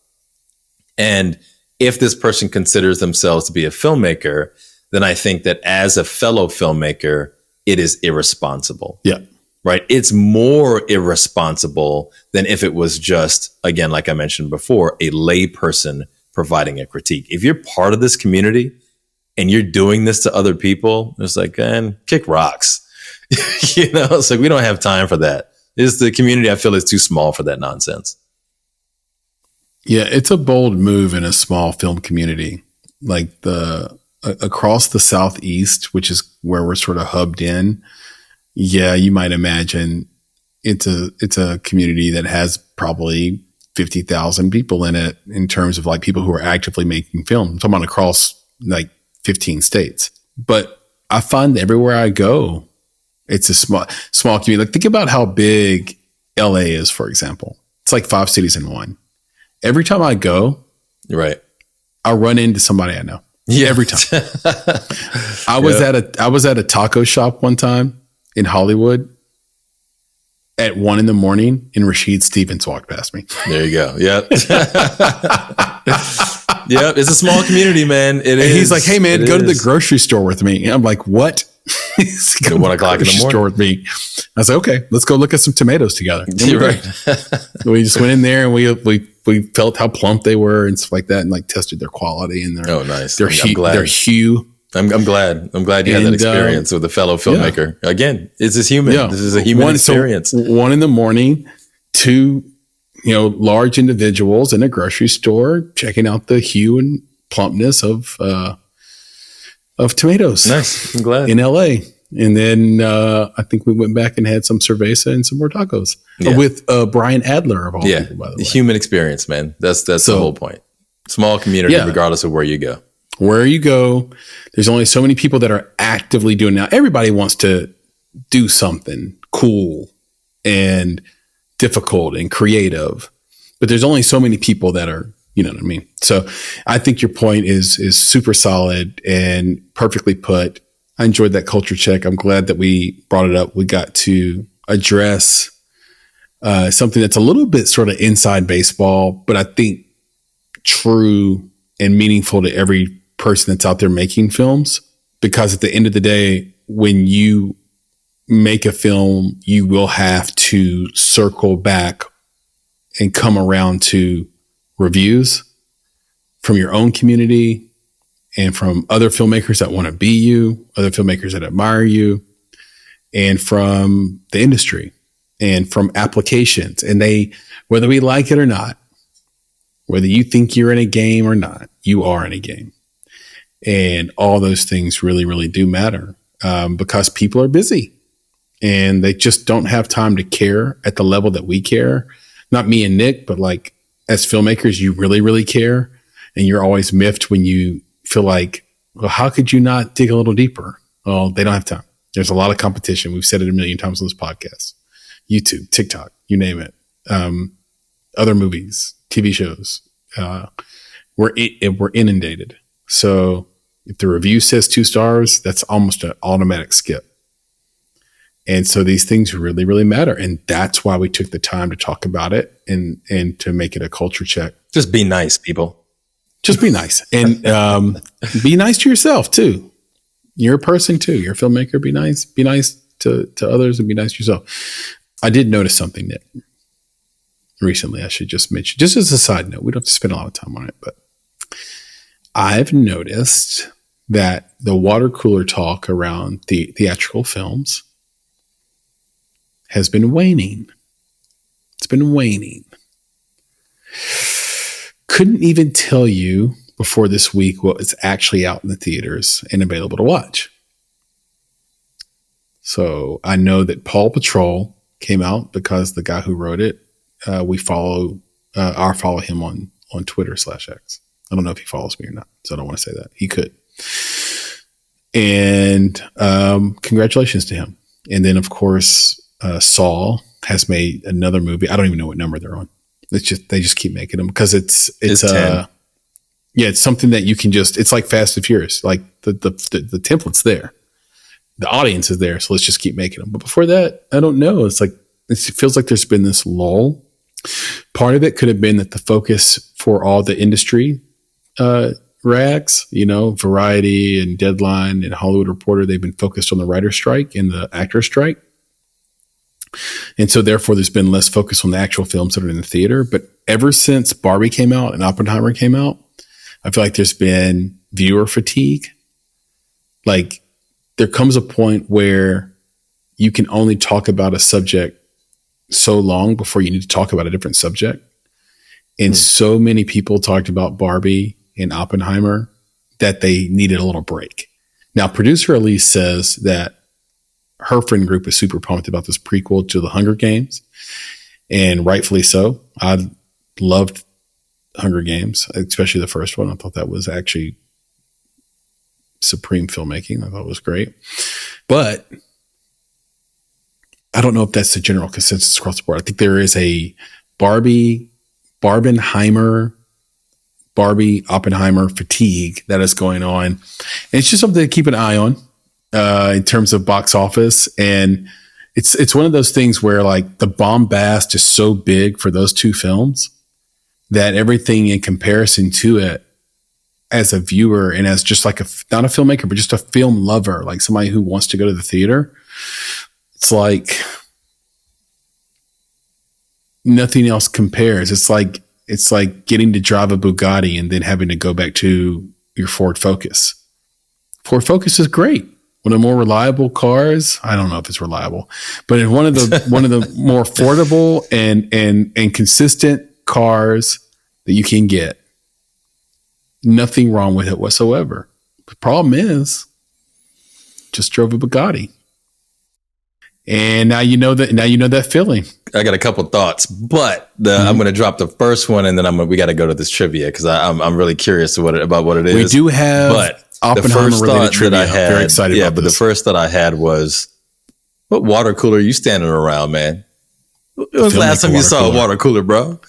And if this person considers themselves to be a filmmaker, then I think that as a fellow filmmaker, it is irresponsible. Yeah. Right. It's more irresponsible than if it was just, again, like I mentioned before, a lay person providing a critique. If you're part of this community, and you're doing this to other people, it's like, man, kick rocks. It's like, we don't have time for that. The community, I feel, is too small for that nonsense.
Yeah, it's a bold move in a small film community. Like across the Southeast, which is where we're sort of hubbed in. Yeah, you might imagine it's a community that has probably 50,000 people in it in terms of like people who are actively making film. I'm talking about across like 15 states. But I find everywhere I go, it's a small community. Like, think about how big LA is, for example. It's like 5 cities in one. Every time I go,
right,
I run into somebody I know. Yeah, every time. I was at a taco shop one time in Hollywood, at 1 a.m. and Rashid Stevens walked past me.
There you go. Yep. Yep. It's a small community, man. It is.
He's like, hey, man, go to the grocery store with me. And I'm like, what? He's
At 1 o'clock in the morning.
Store with me. I was like, okay, let's go look at some tomatoes together.
You're right.
We just went in there and we felt how plump they were and stuff like that, and like tested their quality and their
nice.
Their hue.
I'm glad you had that experience with a fellow filmmaker. Yeah. Again, it's just human. Yeah. This is a human experience.
So 1 a.m, 2 large individuals in a grocery store checking out the hue and plumpness of tomatoes.
Nice. I'm glad.
In LA. And then I think we went back and had some cerveza and some more tacos with Brian Adler of all people, by the way.
Human experience, man. That's the whole point. Small community, regardless of where you go.
Where you go, there's only so many people that are actively doing it now. Everybody wants to do something cool and difficult and creative, but there's only so many people that are, you know what I mean? So I think your point is super solid and perfectly put. I enjoyed that culture check. I'm glad that we brought it up. We got to address something that's a little bit sort of inside baseball, but I think true and meaningful to every person that's out there making films, because at the end of the day, when you make a film, you will have to circle back and come around to reviews from your own community and from other filmmakers that want to be you, other filmmakers that admire you, and from the industry and from applications. And whether we like it or not, whether you think you're in a game or not, you are in a game. And all those things really, really do matter because people are busy and they just don't have time to care at the level that we care. Not me and Nick, but like as filmmakers, you really, really care. And you're always miffed when you feel like, well, how could you not dig a little deeper? Well, they don't have time. There's a lot of competition. We've said it a million times on this podcast. YouTube, TikTok, you name it. Other movies, TV shows. We're inundated. So if the review says 2 stars, that's almost an automatic skip. And so these things really, really matter. And that's why we took the time to talk about it and to make it a culture check.
Just be nice, people.
Just be nice. And be nice to yourself too. You're a person too. You're a filmmaker. Be nice. Be nice to others and be nice to yourself. I did notice something that recently I should just mention, just as a side note. We don't have to spend a lot of time on it, but I've noticed that the water cooler talk around the theatrical films has been waning. It's been waning. Couldn't even tell you before this week what was actually out in the theaters and available to watch. So I know that Paw Patrol came out because the guy who wrote it, we follow him on Twitter/X. I don't know if he follows me or not, so I don't want to say that. He could. And congratulations to him. And then, of course, Saw has made another movie. I don't even know what number they're on. They just keep making them because it's 10. It's something that you can it's like Fast and Furious. Like the template's there, the audience is there, so let's just keep making them. But before that, I don't know. It's like it feels like there's been this lull. Part of it could have been that the focus for all the industry rags, Variety and Deadline and Hollywood Reporter, they've been focused on the writer's strike and the actor's strike. And so therefore there's been less focus on the actual films that are in the theater. But ever since Barbie came out and Oppenheimer came out, I feel like there's been viewer fatigue. Like there comes a point where you can only talk about a subject so long before you need to talk about a different subject. And so many people talked about Barbie and Oppenheimer that they needed a little break. Now, producer Elise says that her friend group is super pumped about this prequel to the Hunger Games, and rightfully so. I loved Hunger Games, especially the first one. I thought that was actually supreme filmmaking. I thought it was great. But I don't know if that's the general consensus across the board. I think there is a Oppenheimer fatigue that is going on. And it's just something to keep an eye on in terms of box office. And it's one of those things where like the bombast is so big for those two films that everything in comparison to it as a viewer and as just like not a filmmaker, but just a film lover, like somebody who wants to go to the theater, it's like nothing else compares. It's like getting to drive a Bugatti and then having to go back to your Ford Focus. Ford Focus is great. One of the more reliable cars. I don't know if it's reliable, but it's one of the more affordable and consistent cars that you can get. Nothing wrong with it whatsoever. The problem is, just drove a Bugatti. And now you know that feeling.
I got a couple thoughts, but I'm going to drop the first one, and then we got to go to this trivia because I'm really curious about what it is.
We do have,
but
Oppenheimer related trivia. I'm very excited about this.
But the first thought I had was, what water cooler are you standing around, man? When was the last time you saw a water cooler, bro?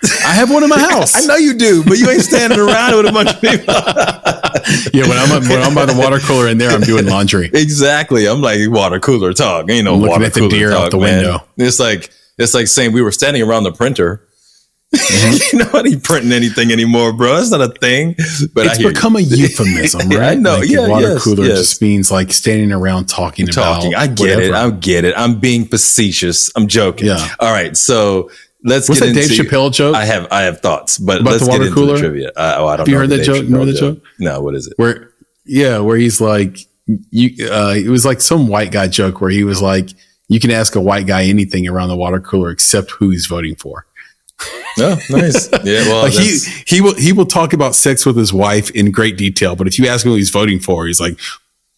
I have one in my house.
I know you do, but you ain't standing around with a bunch of people.
Yeah, when I'm by the water cooler in there, I'm doing laundry.
Exactly. I'm like, water cooler talk. Ain't no
I'm looking
water
at the
cooler
deer
talk,
out the
man.
window.
It's like saying we were standing around the printer.
Mm-hmm.
Nobody printing anything anymore, bro. It's not a thing. But
it's become a euphemism, right?
I know.
Like
yeah,
water cooler just means like standing around talking.
I get it. I get it. I'm being facetious. I'm joking.
Yeah.
All right. So let's
What's
get
that
into
Dave Chappelle joke?
I have thoughts, but
about
let's
the water
get into
cooler?
the trivia. I don't
Have you
know
heard
the
that
Dave
joke?
Chappelle
Remember that joke?
No, what is it?
Where he's like, it was like some white guy joke where he was like, you can ask a white guy anything around the water cooler except who he's voting for.
Oh, nice. Yeah, well,
like he will talk about sex with his wife in great detail, but if you ask him who he's voting for, he's like,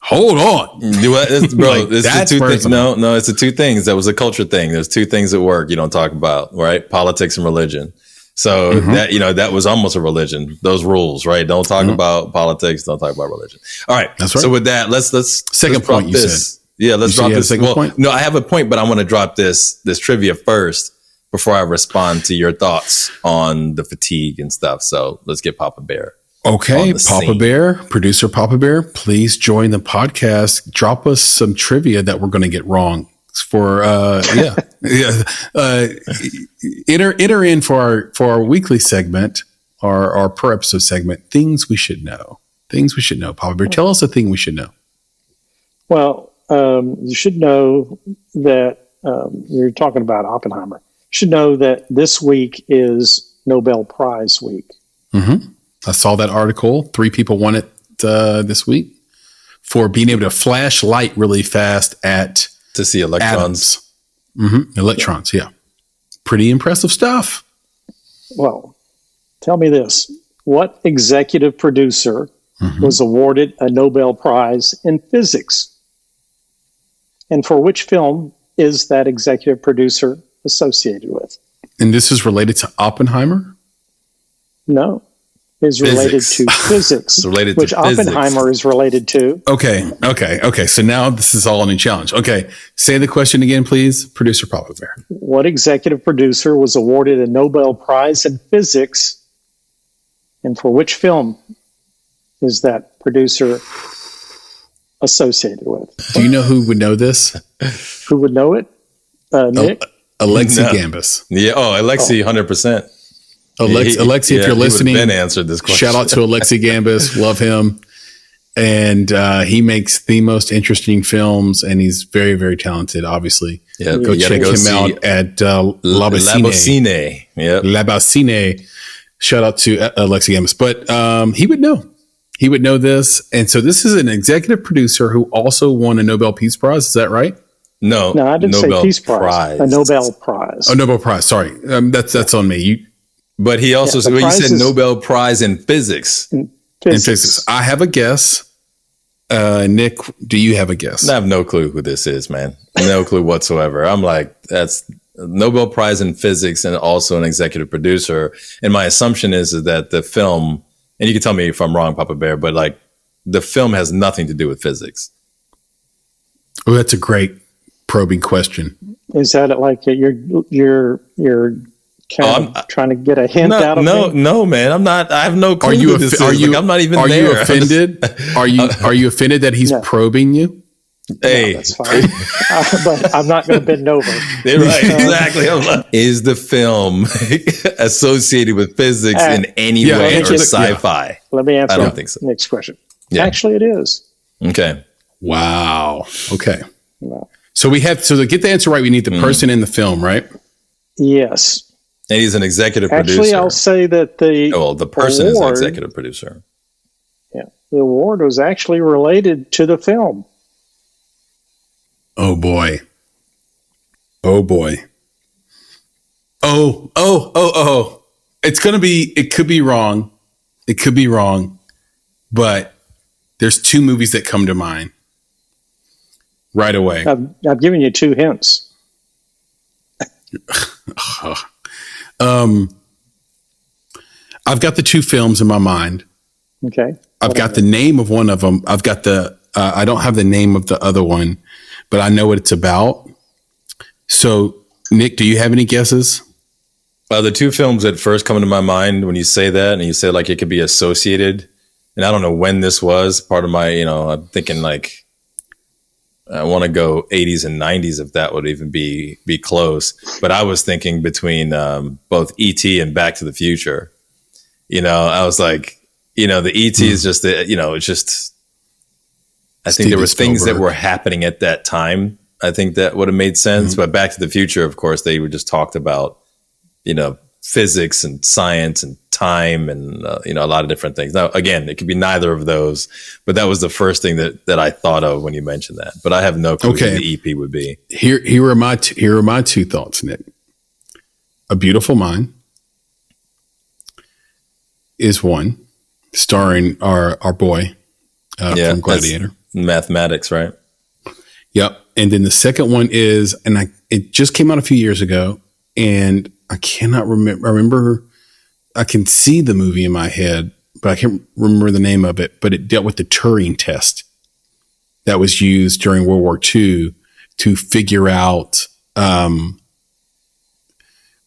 hold on,
bro.
Like,
It's
that's
the two things.
personal.
No, it's the two things. That was a culture thing. There's two things at work you don't talk about, right? Politics and religion. So that was almost a religion. Those rules, right? Don't talk about politics. Don't talk about religion. All right.
That's right.
So with that, let's
Second point you
this.
said.
Yeah, let's drop this.
Second point?
No, I have a point, but I want to drop this trivia first before I respond to your thoughts on the fatigue and stuff. So let's get Papa Bear.
Okay, Papa Bear, producer Papa Bear, please join the podcast. Drop us some trivia that we're going to get wrong. For enter in for our weekly segment, our per episode segment, things we should know. Things we should know. Papa Bear, tell us a thing we should know.
Well, you should know that you're talking about Oppenheimer. You should know that this week is Nobel Prize week.
Mm-hmm. I saw that article. 3 people won it this week for being able to flash light really fast at
to see electrons.
Mm-hmm. Electrons, yeah. Pretty impressive stuff.
Well, tell me this. What executive producer was awarded a Nobel Prize in physics? And for which film is that executive producer associated with?
And this is related to Oppenheimer?
No. Is related to physics, which Oppenheimer is related to.
Okay. So now this is all a new challenge. Okay. Say the question again, please, producer Papa Bear.
What executive producer was awarded a Nobel Prize in physics? And for which film is that producer associated with?
Do you know who would know this?
Who would know it? Nick?
Alexi Gambus.
Yeah. Oh, Alexi, 100%.
Alexi, if you're listening,
Ben answered this question.
Shout out to Alexi Gambus. Love him. And he makes the most interesting films, and he's very, very talented, obviously.
Yeah,
go check him out at La Bocine.
Yep.
La Bocine. Shout out to Alexi Gambus. But he would know. He would know this. And so this is an executive producer who also won a Nobel Peace Prize. Is that right?
No, I didn't say Peace Prize. A Nobel Prize.
Oh, Nobel Prize. Sorry. That's on me.
But he also said, you said Nobel Prize in physics.
In physics. I have a guess. Nick, do you have a guess?
I have no clue who this is, man. No clue whatsoever. I'm like, that's Nobel Prize in physics and also an executive producer. And my assumption is that the film, and you can tell me if I'm wrong, Papa Bear, but like the film has nothing to do with physics.
Oh, that's a great probing question.
Is that like you're kind of trying to get a hint out of me?
No, man. I'm not. I have no clue who this is. I'm not even there.
Are you offended? Are you offended that he's probing you?
Hey,
that's fine. But I'm not going to bend over.
right, exactly. Is the film associated with physics in any way or sci-fi?
Let me answer.
I don't think so.
Next question. Yeah. Actually, it is.
Okay.
Wow. Okay.
No.
So to get the answer right, we need the person in the film, right?
Yes.
And he's an executive producer.
Actually, I'll say that
the person is an executive producer.
Yeah. The award was actually related to the film.
Oh boy. Oh boy. Oh. It could be wrong. It could be wrong. But there's two movies that come to mind right away.
I've given you 2 hints.
I've got the 2 films in my mind.
Okay.
I've got the name of one of them. I've got I don't have the name of the other one, but I know what it's about. So, Nick, do you have any guesses?
The 2 films that first come to my mind when you say that, and you say like it could be associated, and I don't know when this was part of my, I'm thinking like, I want to go 80s and 90s if that would even be close. But I was thinking between both E.T. and Back to the Future. I was like, the E.T. is just, it's just, I think there were things that were happening at that time. I think that would have made sense. But Back to the Future, of course, they were just talked about, physics and science and time and, a lot of different things. Now, again, it could be neither of those, but that was the first thing that I thought of when you mentioned that. But I have no clue what the EP would be.
Here are my 2 thoughts, Nick. A Beautiful Mind is one, starring our boy from Gladiator.
Mathematics, right?
Yep. And then the second one is, it just came out a few years ago, and I cannot remember. I remember I can see the movie in my head, but I can't remember the name of it. But it dealt with the Turing test that was used during World War II to figure out. It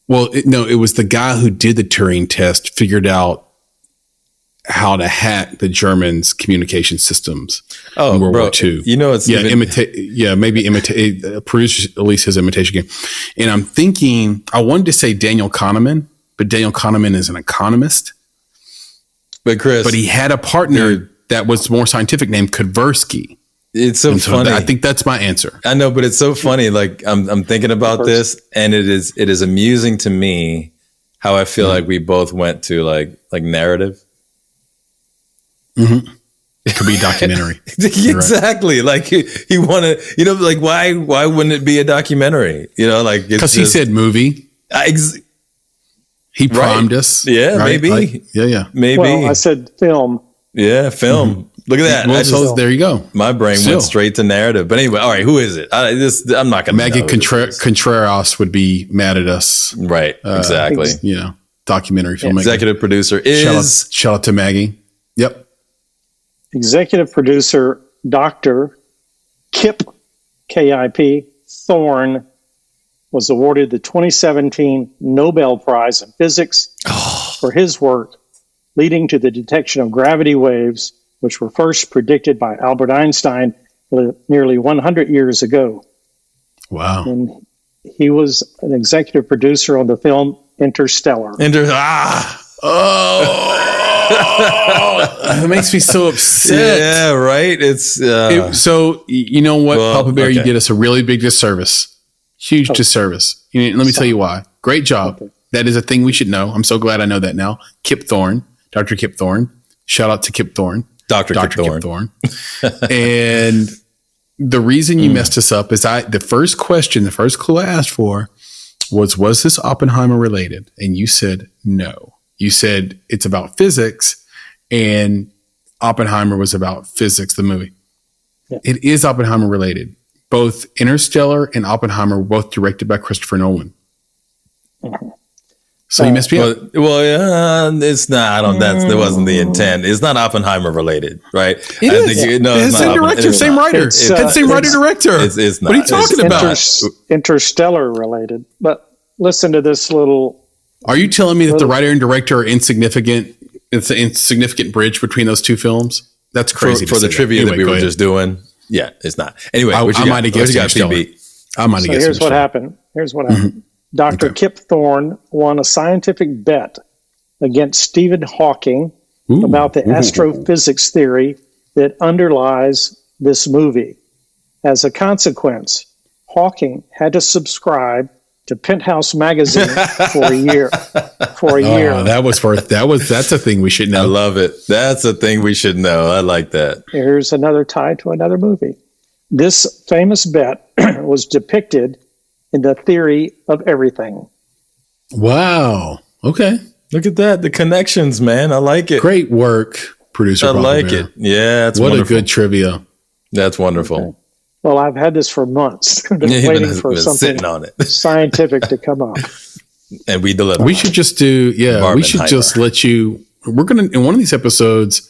was the guy who did the Turing test figured out how to hack the Germans' communication systems in World War II. Produce at least his imitation game. And I'm thinking, I wanted to say Daniel Kahneman, but Daniel Kahneman is an economist.
But Chris,
he had a partner that was more scientific named Tversky.
It's so funny.
I think that's my answer.
I know, but it's so funny. Like I'm thinking about this, and it is amusing to me how I feel like we both went to like narrative.
Mm-hmm. It could be a documentary.
Exactly. Right. Like he wanted, like why wouldn't it be a documentary? Because
he said movie. He primed us.
Yeah, right? Maybe. Maybe.
Well, I said film.
Yeah, film. Mm-hmm. Look at that.
Well, there you go.
My brain went straight to narrative. But anyway, all right, who is it? I'm not going to
Maggie Contreras would be mad at us.
Right. Exactly.
Documentary filmmaker.
Executive producer is.
Shout out to Maggie. Yep.
Executive producer, Dr. Kip, K-I-P, Thorne, was awarded the 2017 Nobel Prize in Physics for his work leading to the detection of gravity waves, which were first predicted by Albert Einstein nearly 100 years ago.
Wow.
And he was an executive producer on the film Interstellar.
It makes me so upset.
Yeah, right.
So you know what, Papa Bear, you did us a really big disservice, huge disservice. Let me tell you why. Great job. Okay. That is a thing we should know. I'm so glad I know that now. Kip Thorne, Dr. Kip Thorne. Shout out to Kip Thorne,
Dr. Kip Thorne.
And the reason you messed us up is the first clue I asked for was this Oppenheimer related? And you said no. You said it's about physics, and Oppenheimer was about physics, the movie. Yeah. It is Oppenheimer related. Both Interstellar and Oppenheimer were both directed by Christopher Nolan. Mm-hmm. So you messed me up.
It's not. That wasn't the intent. It's not Oppenheimer related, right?
It is. It's same director, same writer. Same writer-director.
It's not.
What are you talking about?
Interstellar related. But listen to this little...
Are you telling me that the writer and director are insignificant? It's an insignificant bridge between those two films? That's crazy.
For the trivia that we were just doing. Yeah, it's not. Anyway,
I might have guessed
PB.
I might have guessed.
Here's what happened. Dr.
Okay.
Kip Thorne won a scientific bet against Stephen Hawking about the astrophysics theory that underlies this movie. As a consequence, Hawking had to subscribe to Penthouse magazine for a year.
That's a thing we should know.
I love it. That's a thing we should know. I like that.
Here's another tie to another movie. This famous bet was depicted in The Theory of Everything.
Wow. Okay.
Look at that. The connections, man. I like it.
Great work, producer.
I like it. Yeah. It's
what
wonderful.
a good trivia.
That's wonderful.
Okay. Well, I've had this for months. Been waiting for something
sitting on it.
scientific to come up.
And we deliver.
We should just do, we should just let you, we're going to, in one of these episodes,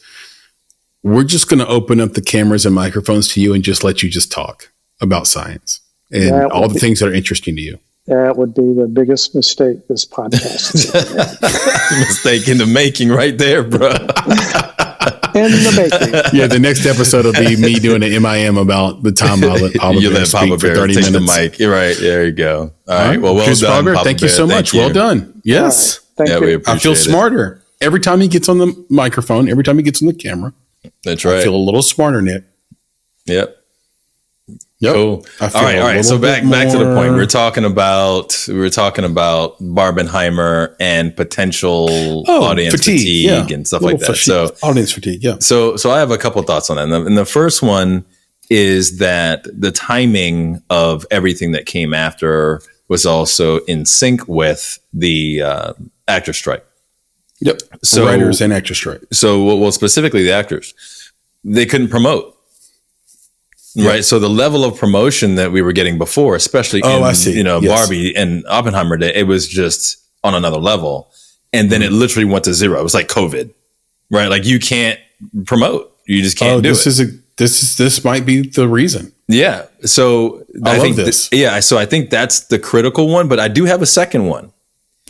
we're just going to open up the cameras and microphones to you and just let you just talk about science and all the things that are interesting to you.
That would be the biggest mistake this podcast has ever made.
Mistake in the making right there, bro.
In the making.
Yeah, the next episode will be me doing an MIM about the time I'll let Papa Bear speak for 30 minutes.
The mic. You're right. There you go. All right. Well done,
Papa Thank you so much. Well done. Yes.
Thank you.
We appreciate
I feel smarter. Every time he gets on the microphone, every time he gets on the camera.
That's right.
I feel a little smarter, Nick.
Yep.
Cool.
All right. So back to the point. We were talking about Barbenheimer and potential audience fatigue and stuff like that. So
audience fatigue. Yeah.
So I have a couple thoughts on that. And the first one is that the timing of everything that came after was also in sync with the actor strike.
Yep. So writers and actor strike.
So specifically the actors, they couldn't promote. Yep. Right. So the level of promotion that we were getting before, especially Barbie and Oppenheimer Day, it was just on another level. And then it literally went to zero. It was like COVID, right? Like you can't promote. You just can't do it.
This might be the reason.
Yeah. So
I think this.
So I think that's the critical one, but I do have a second one.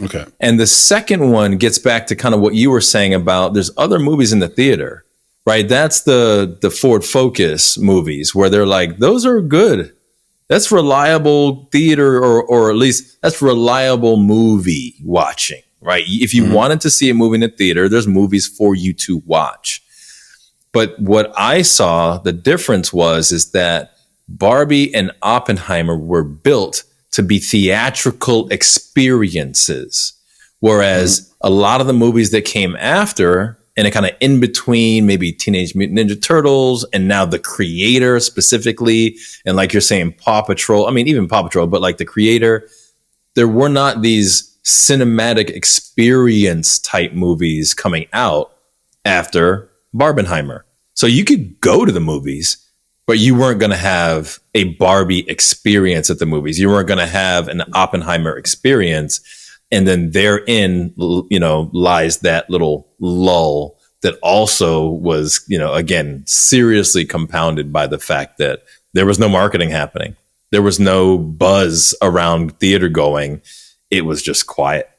Okay.
And the second one gets back to kind of what you were saying about there's other movies in the theater. Right. That's the Ford Focus movies where they're like, those are good. That's reliable theater or at least that's reliable movie watching. Right. If you wanted to see a movie in the theater, there's movies for you to watch. But what I saw, the difference is that Barbie and Oppenheimer were built to be theatrical experiences, whereas a lot of the movies that came after and it kind of in between maybe Teenage Mutant Ninja Turtles and now the creator specifically. And like you're saying, Paw Patrol, I mean, even Paw Patrol, but like the creator, there were not these cinematic experience type movies coming out after Barbenheimer. So you could go to the movies, but you weren't going to have a Barbie experience at the movies. You weren't going to have an Oppenheimer experience. And then therein, lies that little lull that also was, again, seriously compounded by the fact that there was no marketing happening. There was no buzz around theater going. It was just quiet.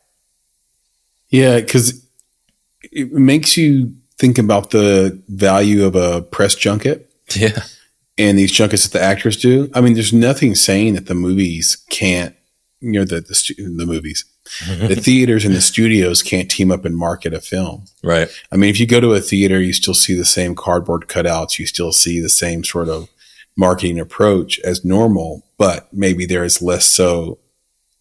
Yeah, because it makes you think about the value of a press junket.
Yeah.
And these junkets that the actors do. I mean, there's nothing saying that the movies can't, the movies. The theaters and the studios can't team up and market a film.
Right.
I mean, if you go to a theater, you still see the same cardboard cutouts. You still see the same sort of marketing approach as normal, but maybe there is less so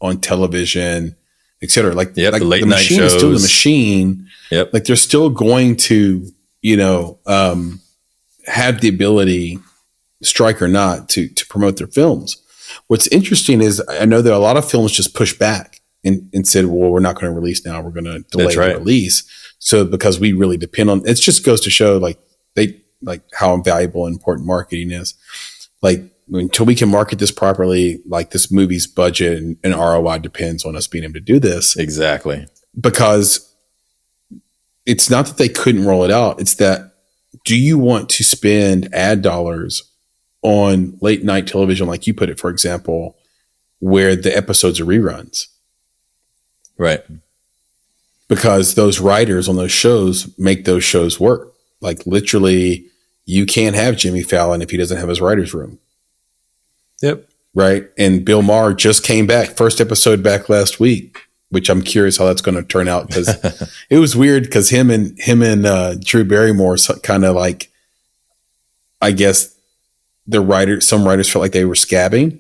on television, et cetera. Like,
the late night
machine
shows.
is still the machine.
Yep.
Like they're still going to, have the ability, strike or not, to promote their films. What's interesting is I know that a lot of films just push back and said, well, we're not going to release now. We're going to delay the release. So because we really depend on, it just goes to show how valuable and important marketing is. Like until we can market this properly, like this movie's budget and ROI depends on us being able to do this.
Exactly.
Because it's not that they couldn't roll it out. It's that, do you want to spend ad dollars on late night television, like you put it, for example, where the episodes are reruns?
Right.
Because those writers on those shows make those shows work. Like literally you can't have Jimmy Fallon if he doesn't have his writer's room.
Yep.
Right. And Bill Maher just came back, first episode back last week, which I'm curious how that's going to turn out, because it was weird because him and Drew Barrymore kind of like, I guess some writers felt like they were scabbing,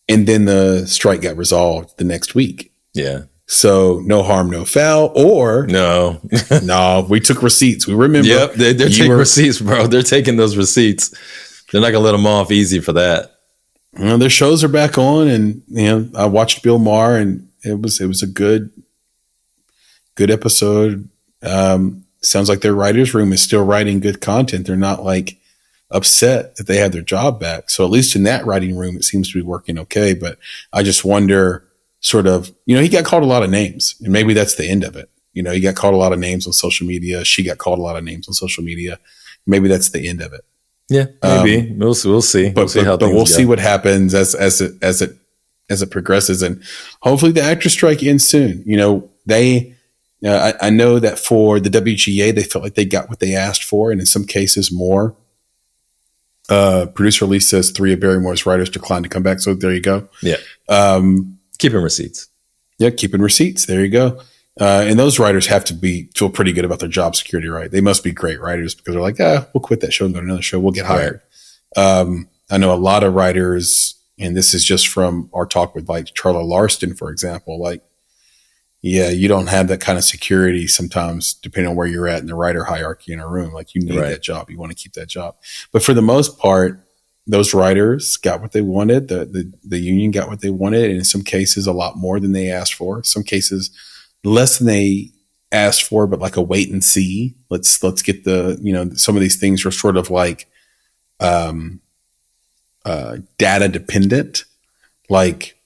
and then the strike got resolved the next week.
Yeah.
So no harm, no foul, or
no,
we took receipts. We remember.
Yep. They're taking receipts, bro. They're taking those receipts. They're not going to let them off easy for that.
Their shows are back on, and I watched Bill Maher, and it was a good episode. Sounds like their writer's room is still writing good content. They're not like upset that they had their job back. So at least in that writing room, it seems to be working okay. But I just wonder, sort of, he got called a lot of names, and maybe that's the end of it. He got called a lot of names on social media. She got called a lot of names on social media. Maybe that's the end of it.
Yeah, maybe we'll see.
But we'll see what happens as it progresses, and hopefully the actor strike ends soon. I know that for the WGA, they felt like they got what they asked for, and in some cases more. Producer release says 3 of Barrymore's writers declined to come back. So there you go.
Yeah. Keeping receipts.
Yeah. Keeping receipts. There you go. And those writers have to feel pretty good about their job security, right? They must be great writers, because they're like, we'll quit that show and go to another show. We'll get hired. Right. I know a lot of writers, and this is just from our talk with like Charla Larston, for example, like, yeah, you don't have that kind of security sometimes, depending on where you're at in the writer hierarchy in a room. Like, you need that job. You want to keep that job. But for the most part, those writers got what they wanted. The union got what they wanted. And in some cases, a lot more than they asked for. Some cases, less than they asked for, but like a wait and see. Let's get some of these things are sort of like data dependent, like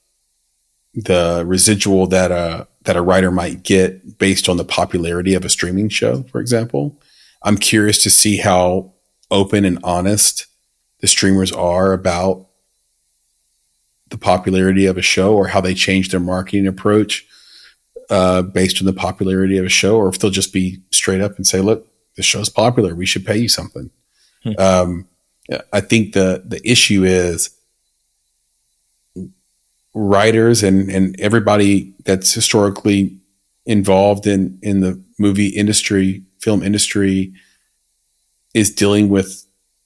the residual that a writer might get based on the popularity of a streaming show, for example. I'm curious to see how open and honest the streamers are about the popularity of a show, or how they change their marketing approach based on the popularity of a show, or if they'll just be straight up and say, look, this show's popular, we should pay you something. I think the issue is writers and everybody that's historically involved in the movie industry, film industry, is dealing with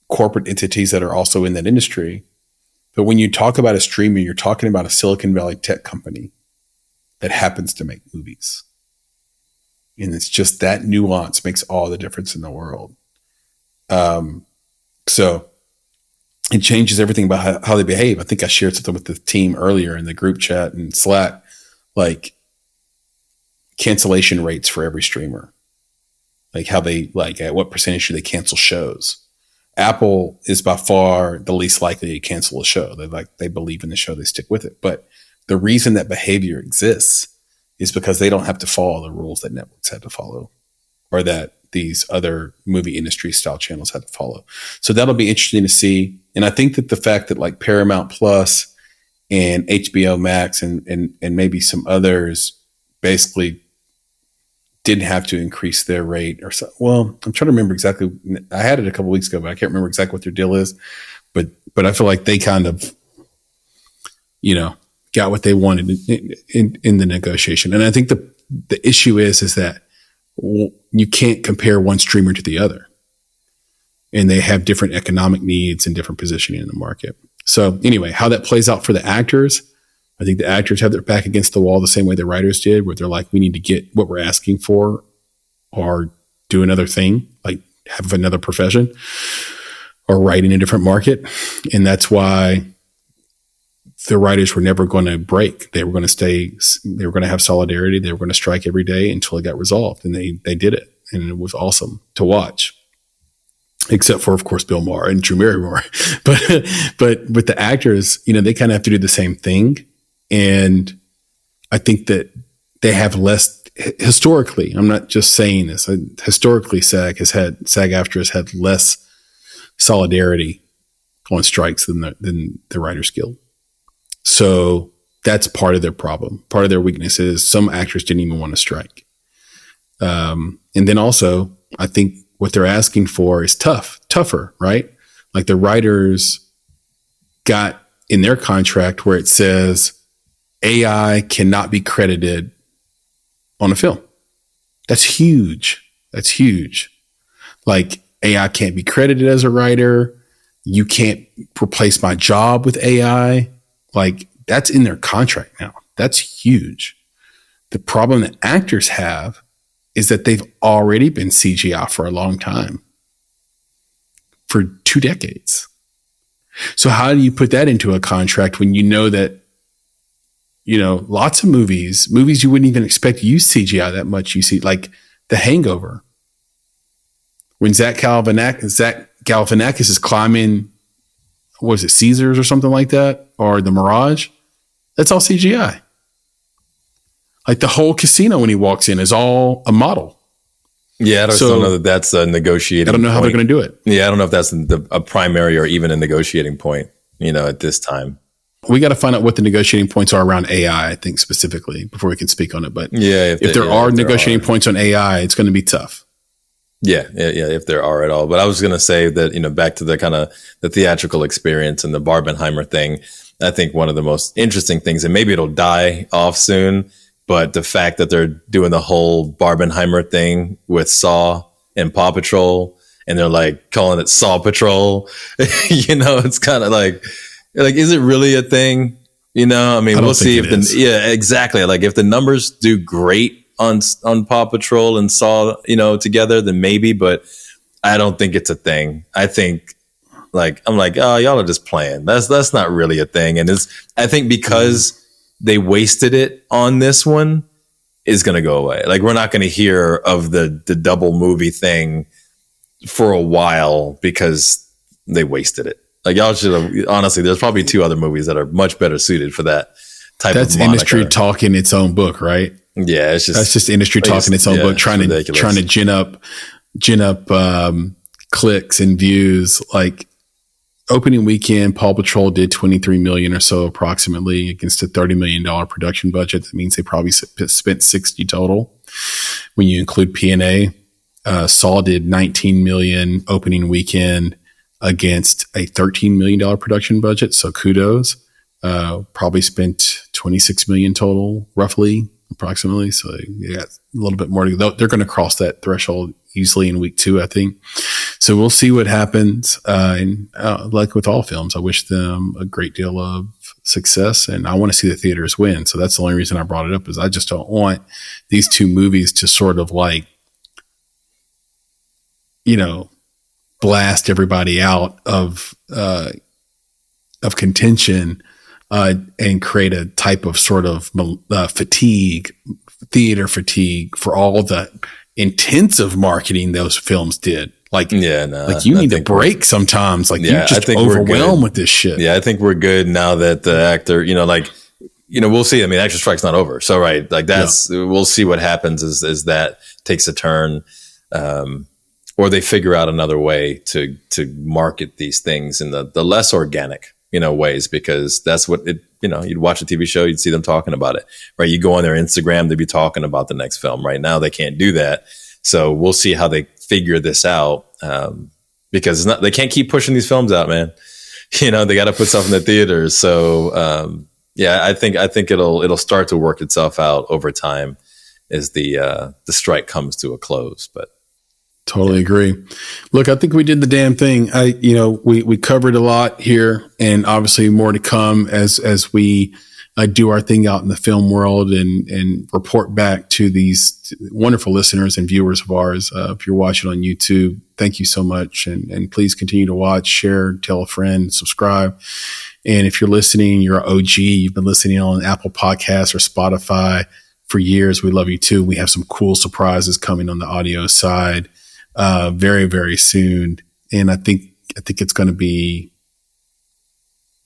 corporate entities that are also in that industry. But when you talk about a streamer, you're talking about a Silicon Valley tech company that happens to make movies. And it's just that nuance makes all the difference in the world. So it changes everything about how they behave. I think I shared something with the team earlier in the group chat and Slack, like cancellation rates for every streamer, like how they, like at what percentage do they cancel shows? Apple is by far the least likely to cancel a show. They believe in the show, they stick with it. But the reason that behavior exists is because they don't have to follow the rules that networks had to follow, or that these other movie industry style channels had to follow. So that'll be interesting to see. And I think that the fact that like Paramount Plus and HBO Max and maybe some others basically didn't have to increase their rate or so. Well, I'm trying to remember exactly. I had it a couple of weeks ago, but I can't remember exactly what their deal is. But I feel like they kind of, got what they wanted in the negotiation. And I think the issue is that you can't compare one streamer to the other, and they have different economic needs and different positioning in the market. So anyway, how that plays out for the actors, I think the actors have their back against the wall the same way the writers did, where they're like, we need to get what we're asking for or do another thing, like have another profession or write in a different market. And that's why the writers were never going to break. They were going to stay, they were going to have solidarity. They were going to strike every day until it got resolved. And they did it. And it was awesome to watch, except for, of course, Bill Maher and Drew Barrymore. But with the actors, they kind of have to do the same thing. And I think that they have less, historically, I'm not just saying this, historically SAG-AFTRA has had less solidarity on strikes than the Writers Guild. So that's part of their problem. Part of their weakness is some actors didn't even want to strike. And then also, I think what they're asking for is tougher, right? Like the writers got in their contract where it says AI cannot be credited on a film. That's huge. That's huge. Like AI can't be credited as a writer. You can't replace my job with AI. Like that's in their contract now. That's huge. The problem that actors have is that they've already been CGI for a long time, for 2 decades. So how do you put that into a contract when you know that, lots of movies you wouldn't even expect to use CGI that much. You see like The Hangover, when Zach Galifianakis is climbing, what is it, Caesars or something like that, or the Mirage, that's all CGI. Like the whole casino when he walks in is all a model.
Yeah, I don't know that that's a negotiating
I don't know how they're going to do it.
Yeah, I don't know if that's a primary or even a negotiating point, at this time.
We got to find out what the negotiating points are around AI, I think, specifically, before we can speak on it. But if there are negotiating points on AI, it's going to be tough.
Yeah, if there are at all. But I was going to say that, back to the kind of the theatrical experience and the Barbenheimer thing, I think one of the most interesting things, and maybe it'll die off soon, but the fact that they're doing the whole Barbenheimer thing with Saw and Paw Patrol, and they're like calling it Saw Patrol, it's kind of like, is it really a thing? We'll see if exactly. Like if the numbers do great on Paw Patrol and Saw, together, then maybe, but I don't think it's a thing. I think I'm like, oh, y'all are just playing. That's not really a thing. And I think because they wasted it on this one is going to go away. Like we're not going to hear of the double movie thing for a while because they wasted it. Like y'all should have, honestly, there's probably 2 other movies that are much better suited for that type of moniker. That's industry
talking its own book, right?
Yeah,
that's just industry talking its own book, trying to gin up clicks and views. Like opening weekend, Paw Patrol did 23 million or so approximately against a $30 million production budget. That means they probably spent 60 total when you include P&A. Saw did 19 million opening weekend against a $13 million production budget. So kudos. Probably spent 26 million total, roughly, approximately. So yeah, a little bit more to go. They're going to cross that threshold easily in week 2, I think. So we'll see what happens. And like with all films, I wish them a great deal of success, and I want to see the theaters win. So that's the only reason I brought it up, is I just don't want these 2 movies to sort of like, blast everybody out of contention and create a type of sort of theater fatigue for all the intensive marketing those films did. Like, you need a break sometimes. Like you just overwhelmed with this shit.
Yeah, I think we're good now that the actor, we'll see. I mean, actor strike's not over. So, right. Like we'll see what happens as that takes a turn. Or they figure out another way to market these things in the less organic, ways, because that's what you'd watch a TV show, you'd see them talking about it, right? You go on their Instagram, they'd be talking about the next film. Right now, they can't do that. So we'll see how they figure this out. Because they can't keep pushing these films out, man. They got to put stuff in the theaters. So, I think it'll start to work itself out over time as the strike comes to a close, but.
Totally agree. Look, I think we did the damn thing. We covered a lot here, and obviously more to come as we do our thing out in the film world and report back to these wonderful listeners and viewers of ours. If you're watching on YouTube, thank you so much. And please continue to watch, share, tell a friend, subscribe. And if you're listening, you're an OG, you've been listening on Apple Podcasts or Spotify for years, we love you too. We have some cool surprises coming on the audio side very, very soon. And I think it's going to be,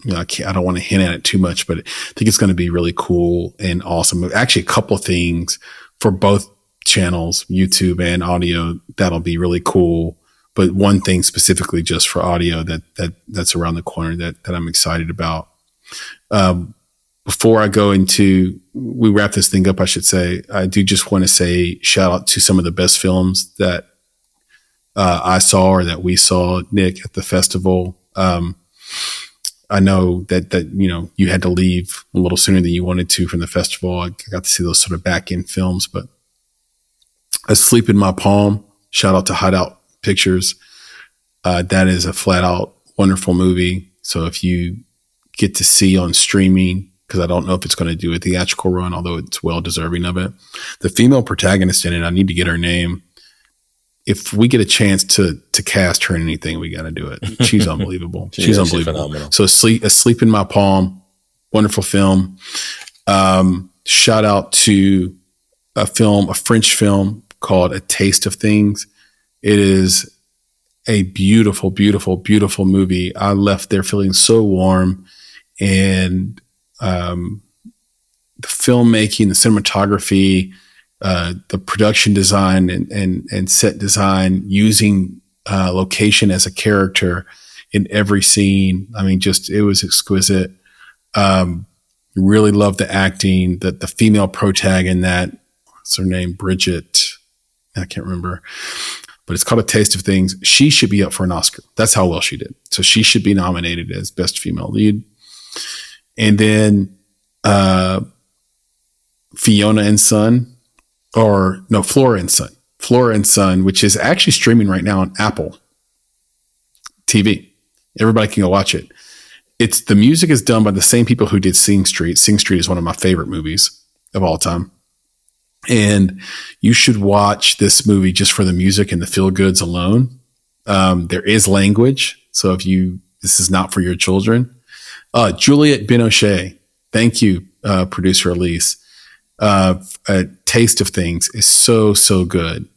I don't want to hint at it too much, but I think it's going to be really cool and awesome. Actually, a couple of things for both channels, YouTube and audio, that'll be really cool. But one thing specifically just for audio that's around the corner that I'm excited about. Before I go we wrap this thing up, I should say, I do just want to say shout out to some of the best films that I saw or that we saw, Nick, at the festival. I know that you had to leave a little sooner than you wanted to from the festival. I got to see those sort of back end films, but Asleep in My Palm, shout out to Hideout Pictures. That is a flat out wonderful movie. So if you get to see on streaming, because I don't know if it's going to do a theatrical run, although it's well deserving of it. The female protagonist in it, I need to get her name. If we get a chance to cast her in anything, we got to do it. She's unbelievable. She's unbelievable. She's so Asleep in My Palm, wonderful film. Shout out to a French film called A Taste of Things. It is a beautiful, beautiful, beautiful movie. I left there feeling so warm, and the filmmaking, the cinematography, the production design and set design, using location as a character in every scene. I mean, it was exquisite. Really loved the acting, the female protag in that. What's her name? Bridget. I can't remember, but it's called A Taste of Things. She should be up for an Oscar. That's how well she did. So she should be nominated as Best Female Lead. And then Flora and Son, which is actually streaming right now on Apple TV. Everybody can go watch it. The music is done by the same people who did Sing Street. Sing Street is one of my favorite movies of all time. And you should watch this movie just for the music and the feel goods alone. There is language. So this is not for your children. Juliette Binoche. Thank you, producer Elise. A Taste of Things is so, so good.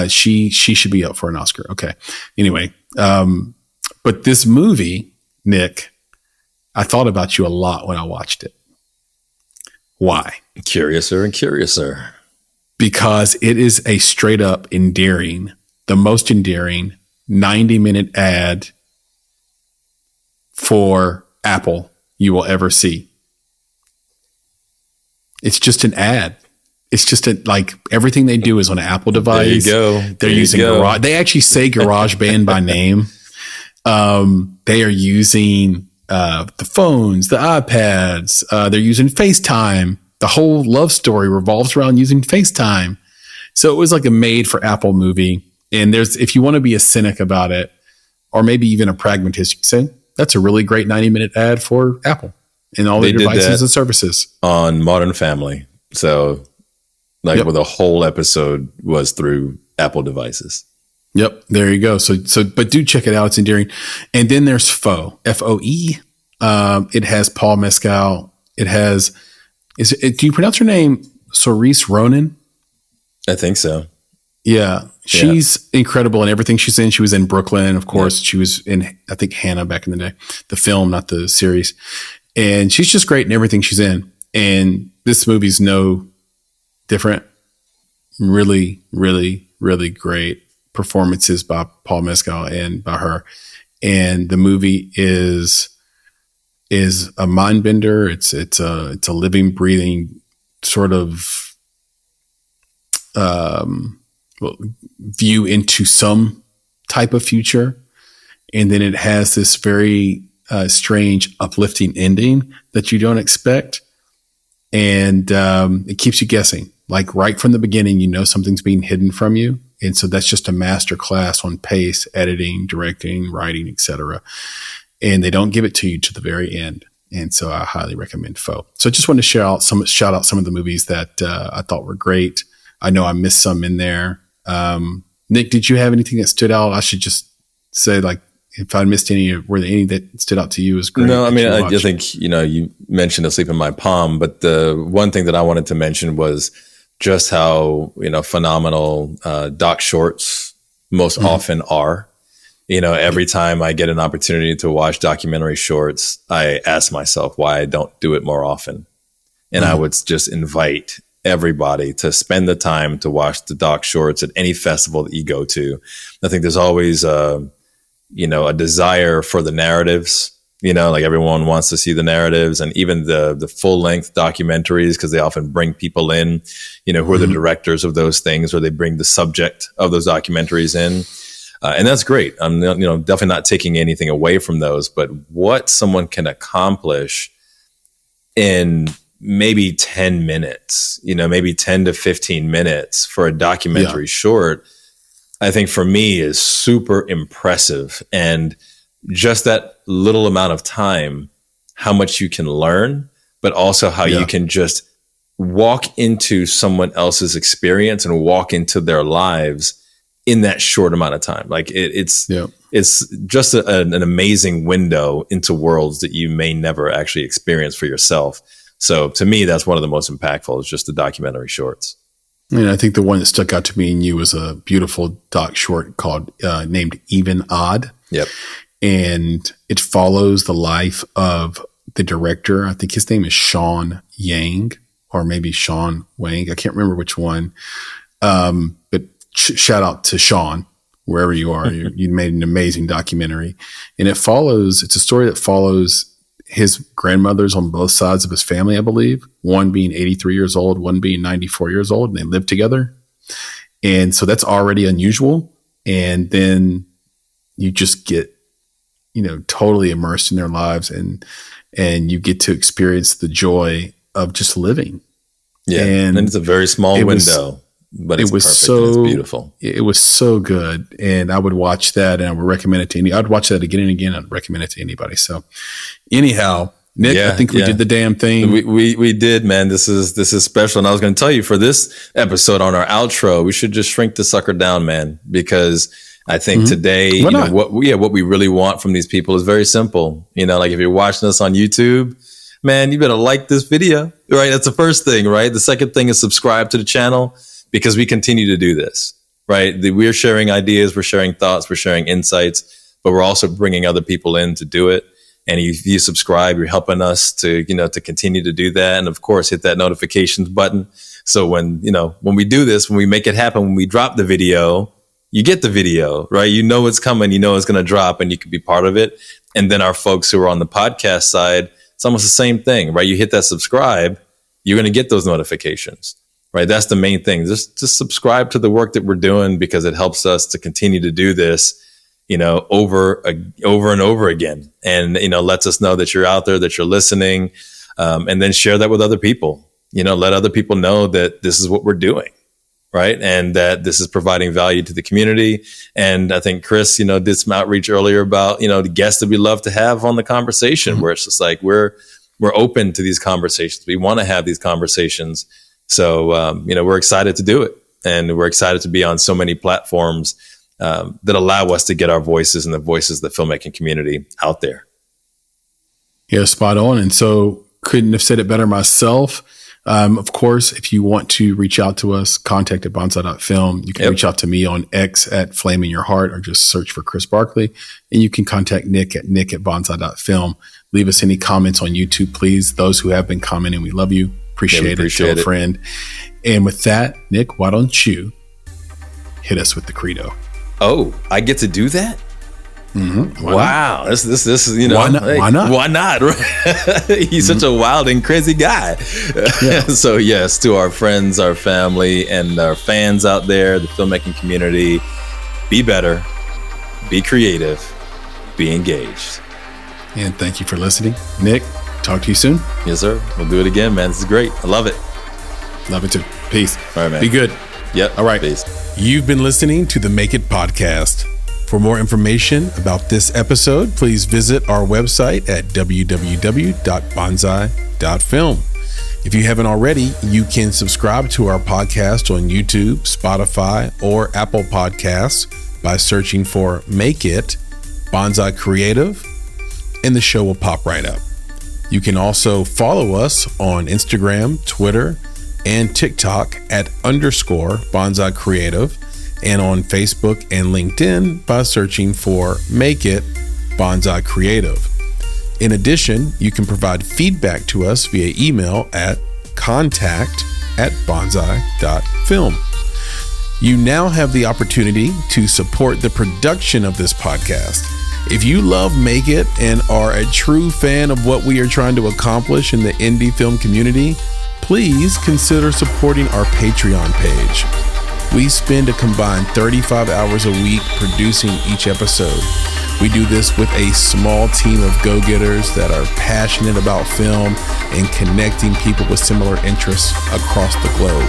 She should be up for an Oscar. Okay. Anyway. But this movie, Nick, I thought about you a lot when I watched it. Why?
Curiouser and curiouser.
Because it is a straight up the most endearing 90-minute ad for Apple you will ever see. It's just an ad. It's just like everything they do is on an Apple device.
There you go.
They're using Garage. They actually say GarageBand by name. They are using the phones, the iPads. They're using FaceTime. The whole love story revolves around using FaceTime. So it was like a made for Apple movie. And if you want to be a cynic about it, or maybe even a pragmatist, you can say that's a really great 90-minute ad for Apple and all their devices and services.
On Modern Family. So where the whole episode was through Apple devices.
Yep. There you go. But do check it out. It's endearing. And then there's Foe, F-O-E. It has Paul Mescal. It has, do you pronounce her name Cerise Ronan?
I think so.
Yeah. She's incredible in everything she's in. She was in Brooklyn, of course. Yeah. She was in, I think, Hannah back in the day, the film, not the series. And she's just great in everything she's in. And this movie's no different. Really, really, really great performances by Paul Mescal and by her. And the movie is a mind bender. It's a living, breathing sort of view into some type of future. And then it has this very strange, uplifting ending that you don't expect. And it keeps you guessing. Like right from the beginning, something's being hidden from you. And so that's just a master class on pace, editing, directing, writing, etc. And they don't give it to you to the very end. And so I highly recommend Foe. So I just wanted to shout out some of the movies that I thought were great. I know I missed some in there. Nick, did you have anything that stood out? I should just say, like, if I missed any, were there any that stood out to you as great?
No, I mean, I think, you mentioned Asleep in My Palm, but the one thing that I wanted to mention was just how, phenomenal doc shorts most often are. Every time I get an opportunity to watch documentary shorts, I ask myself why I don't do it more often. And I would just invite everybody to spend the time to watch the doc shorts at any festival that you go to. I think there's always a desire for the narratives, like everyone wants to see the narratives, and even the full length documentaries, because they often bring people in, who are the directors of those things, or they bring the subject of those documentaries in. And that's great. I'm definitely not taking anything away from those, but what someone can accomplish in maybe 10 minutes, maybe 10 to 15 minutes for a documentary short, I think for me is super impressive. And just that little amount of time, how much you can learn, but also how you can just walk into someone else's experience and walk into their lives in that short amount of time. Like it's just an amazing window into worlds that you may never actually experience for yourself. So to me, that's one of the most impactful is just the documentary shorts.
And I think the one that stuck out to me and you was a beautiful doc short called named Even Odd.
Yep.
And it follows the life of the director. I think his name is Sean Yang or maybe Sean Wang. I can't remember which one. But shout out to Sean, wherever you are. You made an amazing documentary. And it's a story that follows his grandmothers on both sides of his family, I believe, one being 83 years old, one being 94 years old, and they live together. And so that's already unusual. And then you just get, totally immersed in their lives and you get to experience the joy of just living.
Yeah. And it's a very small window. But it was perfect, it's beautiful.
It was so good. And I would watch that and I would recommend it to I'd watch that again and again. I'd recommend it to anybody. So anyhow, Nick, I think we did the damn thing.
We did, man. This is special. And I was going to tell you for this episode on our outro, we should just shrink the sucker down, man, because I think today, what we really want from these people is very simple. Like if you're watching us on YouTube, man, you better like this video, right? That's the first thing, right? The second thing is subscribe to the channel. Because we continue to do this, right? We're sharing ideas, we're sharing thoughts, we're sharing insights, but we're also bringing other people in to do it. And if you subscribe, you're helping us to, to continue to do that. And of course, hit that notifications button. So when we do this, when we make it happen, when we drop the video, you get the video, right? You know it's coming, it's going to drop and you can be part of it. And then our folks who are on the podcast side, it's almost the same thing, right? You hit that subscribe, you're going to get those notifications. Right. That's the main thing. Just subscribe to the work that we're doing because it helps us to continue to do this, over and over again. And, lets us know that you're out there, that you're listening, and then share that with other people. Let other people know that this is what we're doing. Right. And that this is providing value to the community. And I think Chris, did some outreach earlier about, the guests that we love to have on the conversation where it's just like we're open to these conversations. We want to have these conversations. So, we're excited to do it and we're excited to be on so many platforms that allow us to get our voices and the voices of the filmmaking community out there.
Yeah, spot on. And so couldn't have said it better myself. Of course, if you want to reach out to us, contact at bonsai.film. You can reach out to me on X at Flame in Your Heart or just search for Chris Barkley. And you can contact Nick at bonsai.film. Leave us any comments on YouTube, please. Those who have been commenting, we love you. Appreciate it. Tell a friend. And with that, Nick, why don't you hit us with the credo?
Oh, I get to do that?
Mm-hmm.
Wow. This is,
why not?
Hey, why not? He's such a wild and crazy guy. Yeah. So yes, to our friends, our family, and our fans out there, the filmmaking community, be better, be creative, be engaged.
And thank you for listening. Nick, talk to you soon.
Yes, sir. We'll do it again, man. This is great. I love it.
Love it too. Peace.
All right, man.
Be good.
Yep.
All right.
Peace.
You've been listening to the Make It podcast. For more information about this episode, please visit our website at www.bonsai.film. If you haven't already, you can subscribe to our podcast on YouTube, Spotify, or Apple Podcasts by searching for Make It Bonsai Creative, and the show will pop right up. You can also follow us on Instagram, Twitter, and TikTok at _Bonsai Creative, and on Facebook and LinkedIn by searching for Make It Bonsai Creative. In addition, you can provide feedback to us via email at contact@bonsai.film. You now have the opportunity to support the production of this podcast. If you love Make It and are a true fan of what we are trying to accomplish in the indie film community, please consider supporting our Patreon page. We spend a combined 35 hours a week producing each episode. We do this with a small team of go-getters that are passionate about film and connecting people with similar interests across the globe.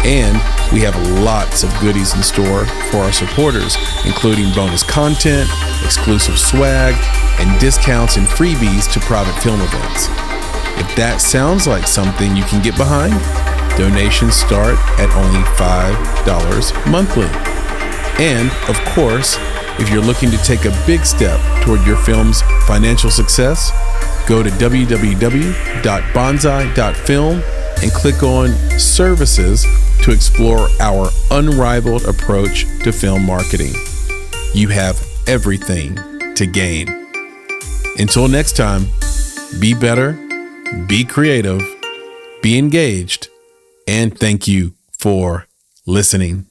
And we have lots of goodies in store for our supporters, including bonus content, exclusive swag, and discounts and freebies to private film events. If that sounds like something you can get behind, donations start at only $5 monthly. And of course, if you're looking to take a big step toward your film's financial success, go to www.bonsai.film and click on Services to explore our unrivaled approach to film marketing. You have everything to gain. Until next time, be better, be creative, be engaged, and thank you for listening.